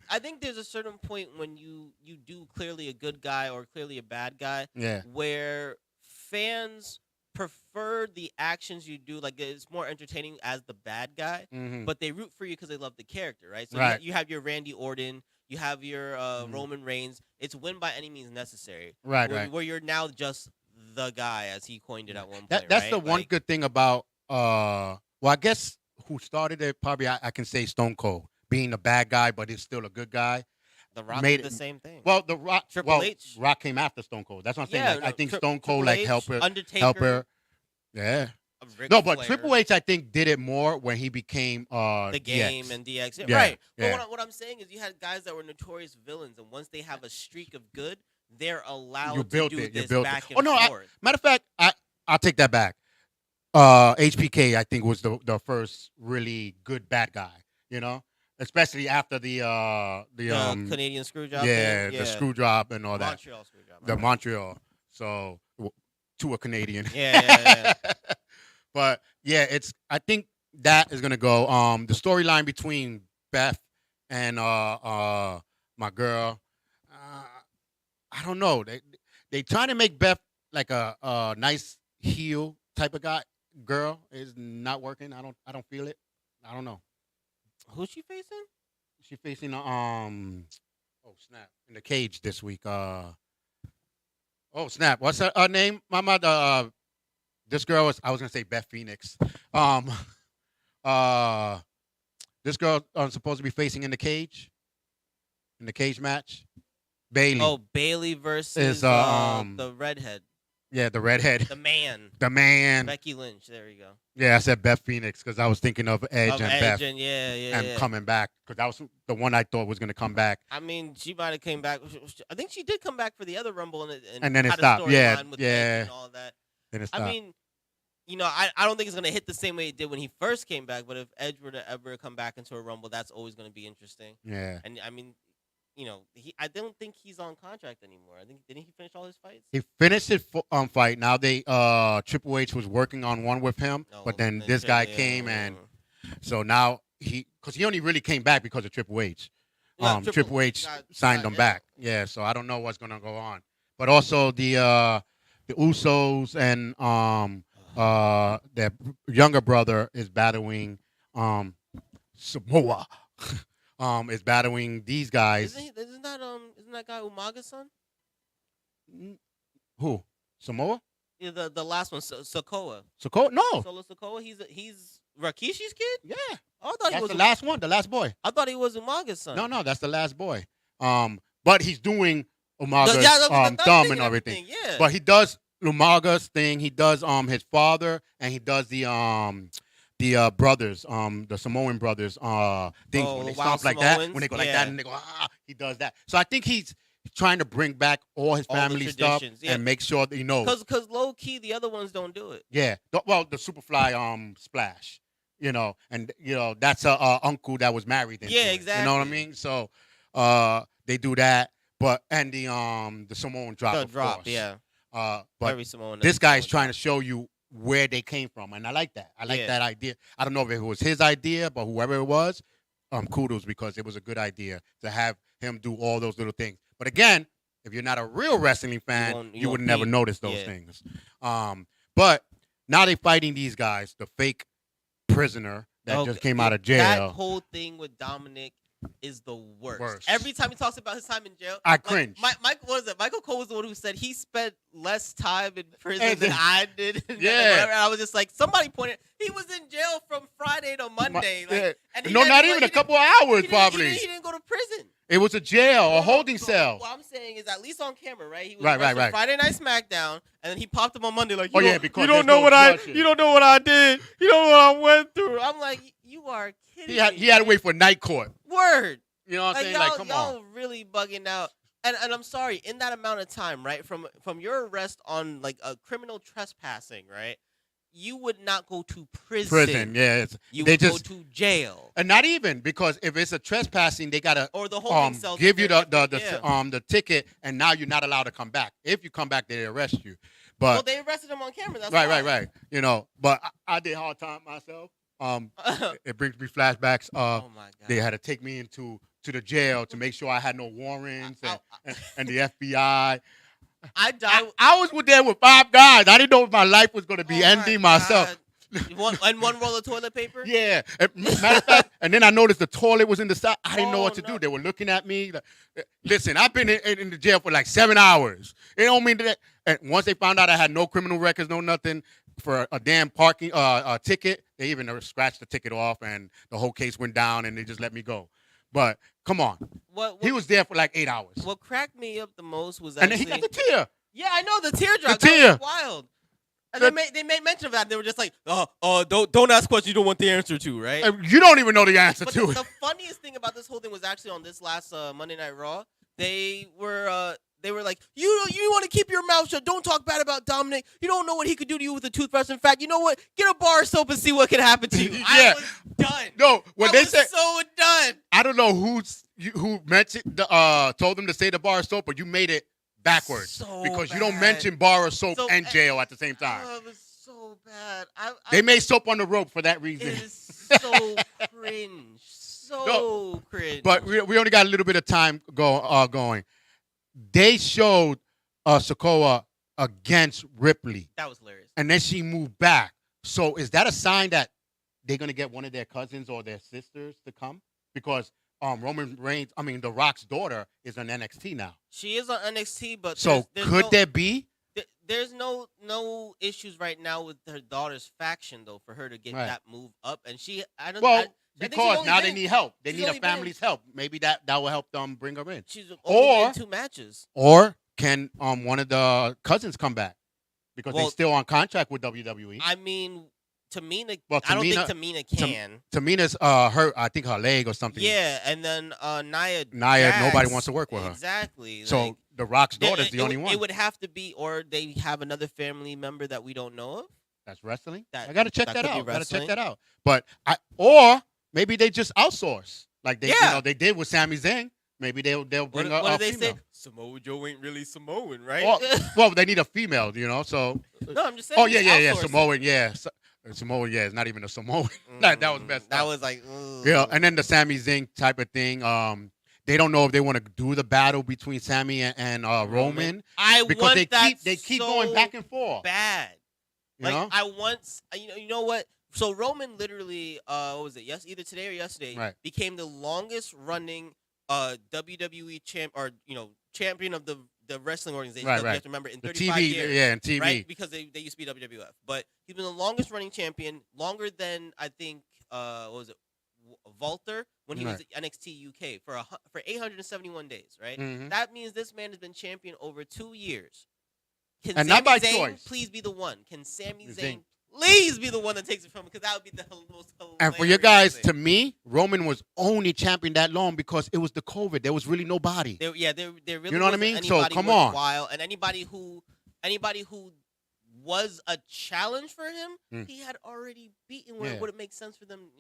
I think there's a certain point when you do clearly a good guy or clearly a bad guy where fans prefer the actions you do. Like, it's more entertaining as the bad guy, but they root for you because they love the character, right? So you have your Randy Orton, you have your Roman Reigns. It's win by any means necessary. Right. Where you're now just the guy, as he coined it at one point. That's right? the one good thing about I guess who started it, probably I can say Stone Cold, being a bad guy, but he's still a good guy. The Rock did the same thing. Well, the Rock, Triple H. Rock came after Stone Cold. That's what I'm saying. I think Stone Cold Triple H, help her. Undertaker. Yeah. Ric No, but Flair, Triple H, I think, did it more when he became the Game DX. and DX. Yeah, Right. yeah. But what I'm saying is you had guys that were notorious villains, and once they have a streak of good, they're allowed You to built do it. You this built back it. Oh and no! forth. Matter of fact, I'll take that back. HBK, I think, was the first really good bad guy. You know, especially after the Canadian screw job yeah, thing. the screw job and all that. Montreal screw job. The Montreal. So to a Canadian. Yeah. But yeah, I think that is gonna go. The storyline between Beth and my girl. I don't know. They trying to make Beth like a nice heel type of girl is not working. I don't feel it. I don't know. Who's she facing? She facing oh snap, in the cage this week. Oh snap, what's her name? Mama, this girl I was gonna say Beth Phoenix. Um uh this girl supposed to be facing in the cage match. Bailey. Oh, Bailey versus Is the redhead, yeah, the redhead. the man, The man. Becky Lynch. There you go. Yeah, I said Beth Phoenix because I was thinking of Edge Of and Edge Beth and yeah. coming back because that was the one I thought was gonna come back. I mean, she might have came back. I think she did come back for the other Rumble And then it had a stopped. Yeah, storyline with yeah. Edge and all that. Then it stopped. I mean, I don't think it's gonna hit the same way it did when he first came back. But if Edge were to ever come back into a Rumble, that's always gonna be interesting. Yeah. And I mean, I don't think he's on contract anymore. I think didn't he finish all his fights? He finished his fight. Now Triple H was working on one with him, but then this guy came and so now because he only really came back because of Triple H. Triple H signed him back. Yeah, so I don't know what's gonna go on. But also the Usos and their younger brother is battling Samoa. Is battling these guys. Isn't that guy Umaga's son? Who? Samoa? Yeah, the last one, Sokoa. Sokoa? No. Solo Sokoa. He's Rakishi's kid. Yeah. Oh, I thought he was the last one, the last boy. I thought he was Umaga's son. No, that's the last boy. But he's doing Umaga's thumb and everything. Yeah. But he does Umaga's thing. He does his father, and he does the brothers, the Samoan brothers, things when they stomp like that, when they go like that, and they go he does that. So I think he's trying to bring back all his family stuff and make sure that he knows. Because low key, the other ones don't do it. Yeah, the Superfly splash, and that's a uncle that was married. Yeah, exactly. You know what I mean? So they do that, but and the Samoan drop, The of drop, course. yeah. But Every Samoan. this guy is trying to show you where they came from, and I like that. I like that idea. I don't know if it was his idea, but whoever it was, kudos, because it was a good idea to have him do all those little things. But again, if you're not a real wrestling fan, you would never notice those things. But now they're fighting these guys, the fake prisoner that just came out of jail. That whole thing with Dominic is the worst. Every time he talks about his time in jail, I cringe. Michael Cole was the one who said he spent less time in prison than I did. Yeah. And I was just like, somebody pointed. He was in jail from Friday to Monday. Not even a couple of hours, probably. He didn't go to prison. It was a jail, a holding cell. What I'm saying is, at least on camera, right? He was right. Friday Night SmackDown, and then he popped up on Monday like, because you don't know what I did. You don't know what I went through. I'm like, you are kidding me. He had to wait for night court. Word. You know what I'm saying? Like, come on. Y'all really bugging out. And I'm sorry, in that amount of time, right? From your arrest on like a criminal trespassing, right? You would not go to prison. Yeah. You would go to jail. And not even, because if it's a trespassing, they gotta or the holding cell give you the ticket, and now you're not allowed to come back. If you come back, they arrest you. But they arrested him on camera. That's right. But I did hard time myself. It brings me flashbacks of oh my God. They had to take me to the jail to make sure I had no warrants and the FBI. I died. I was there with 5 guys. I didn't know if my life was going to be ending myself. One roll of toilet paper? Yeah. Matter of fact, and then I noticed the toilet was in the side. I didn't know what to do. They were looking at me. Listen, I've been in the jail for like 7 hours. It don't mean that. And once they found out I had no criminal records, no nothing, for a damn parking ticket, they even scratched the ticket off, and the whole case went down, and they just let me go. But come on, he was there for like 8 hours. What cracked me up the most was and then he got the tear. Yeah, I know the teardrop. The tear. That was wild. And they made mention of that. They were just like, don't ask questions you don't want the answer to, right? You don't even know the answer but to it. The funniest thing about this whole thing was actually on this last Monday Night Raw. They were like, you want to keep your mouth shut. Don't talk bad about Dominic. You don't know what he could do to you with a toothbrush. In fact, you know what? Get a bar of soap and see what can happen to you. Yeah. I was done. No, when they said so done. I don't know who mentioned told them to say the bar of soap, but you made it backwards because you don't mention bar of soap and jail at the same time. Oh, it was so bad. They made soap on the rope for that reason. It is so cringe. So cringe. But we only got a little bit of time going. They showed Sokoa against Ripley. That was hilarious. And then she moved back. So is that a sign that they're going to get one of their cousins or their sisters to come? Because Roman Reigns, The Rock's daughter is on NXT now. She is on NXT, but so could there be? There's no issues right now with her daughter's faction though for her to get that move up, and because now they need help. They need a family's help. Maybe that will help them bring her in. She's only in 2 matches. Or can one of the cousins come back because they're still on contract with WWE? I mean. Tamina, I don't think Tamina can. Tamina's hurt, I think her leg or something. Yeah, and then Nia, nobody wants to work with her. Exactly. So the Rock's daughter's the only one. It would have to be, or they have another family member that we don't know of. That's wrestling. I gotta check that out. Gotta check that out. But or maybe they just outsource, like they did with Sami Zayn. Maybe they'll bring a female. What do they say? Samoa Joe ain't really Samoan, right? Well, they need a female, So no, I'm just saying. Oh yeah, Samoan, yeah. Samoa, it's not even a Samoan. that was messed That up. was like, yeah, and then the Sami Zayn type of thing. They don't know if they want to do the battle between Sami and Roman. Because they keep going back and forth. Bad. You know what? So Roman literally, what was it? Either today or yesterday, became the longest running WWE champion of the wrestling organization. Right. You have to remember in 35 TV, years. Yeah, in TV. Right? Because they used to be WWF. But he's been the longest running champion, longer than I think Walter when he was at NXT UK for 871 days, right? Mm-hmm. That means this man has been champion over 2 years. And not by choice. Please be the one. Can Sami Zayn please be the one that takes it from him? Because that would be the most hilarious. And for you guys, to me, Roman was only champion that long because it was the COVID. There was really nobody. There really. You know what I mean? So come on. And anybody who was a challenge for him, he had already beaten. Where it would make sense for them,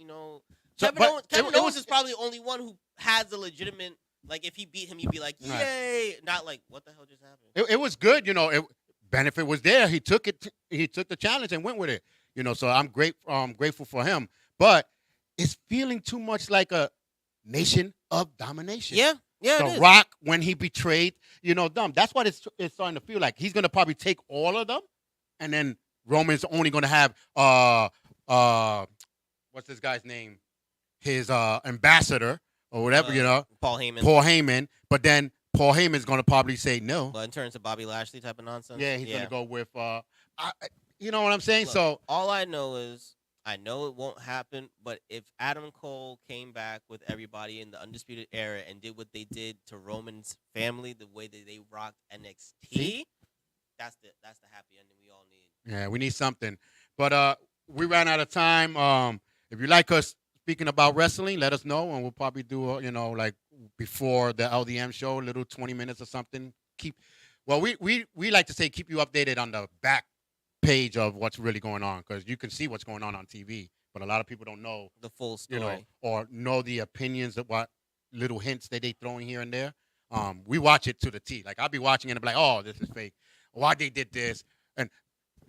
Kevin Owens is probably the only one who has a legitimate. Like if he beat him, you'd be like, "Yay!" Not like, "What the hell just happened?" It was good, benefit was there. He took it. He took the challenge and went with it. So I'm grateful for him. But it's feeling too much like a nation of domination. Yeah. The Rock when he betrayed, them. That's what it's starting to feel like. He's gonna probably take all of them, and then Roman's only gonna have what's this guy's name? His ambassador or whatever, Paul Heyman. But then Paul Heyman's going to probably say no. Well, in terms of Bobby Lashley type of nonsense. Yeah, he's going to go with, you know what I'm saying? Look, so all I know is I know it won't happen, but if Adam Cole came back with everybody in the Undisputed Era and did what they did to Roman's family, the way that they rocked NXT, that's the happy ending we all need. Yeah, we need something. But we ran out of time. If you like us speaking about wrestling, let us know, and we'll probably do, like before the LDM show, a little 20 minutes or something. We like to say keep you updated on the back page of what's really going on, because you can see what's going on TV, but a lot of people don't know the full story, or know the opinions of what little hints that they throw in here and there. We watch it to the T. Like I'll be watching it and be like, oh, this is fake. Why they did this? And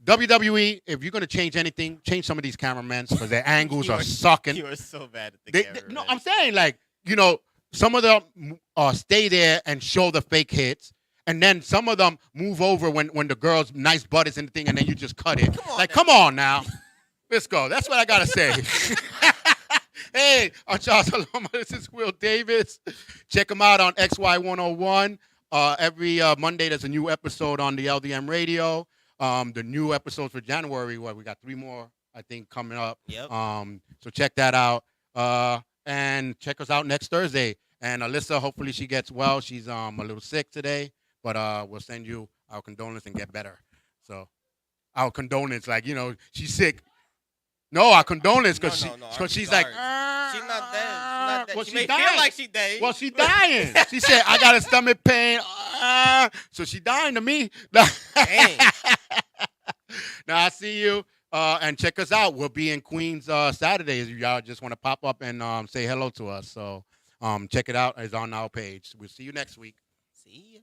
WWE, if you're gonna change anything, change some of these cameramen because their angles are sucking. You are so bad at the camera. No, I'm saying some of them stay there and show the fake hits, and then some of them move over when the girl's nice butt is in the thing, and then you just cut it. Come on now. Let's go. That's what I gotta say. Hey, I'm Charles Aloma. This is Will Davis. Check him out on XY101. Every Monday, there's a new episode on the LDM radio. The new episodes for January, we got 3 more, I think, coming up. Yep. So check that out. And check us out next Thursday. And Alyssa, hopefully she gets well. She's a little sick today, but we'll send you our condolences and get better. So our condolence. Like, she's sick. No, our condolence No, because no, no. Our she's like, regards. She's not dead. She's not dead. Well, she she may dying. feel like she dead. Well, she dying. She said, I got a stomach pain. So she dying to me. Dang. Now, I see you. And check us out. We'll be in Queens Saturdays. Y'all just want to pop up and say hello to us. So check it out. It's on our page. We'll see you next week. See ya.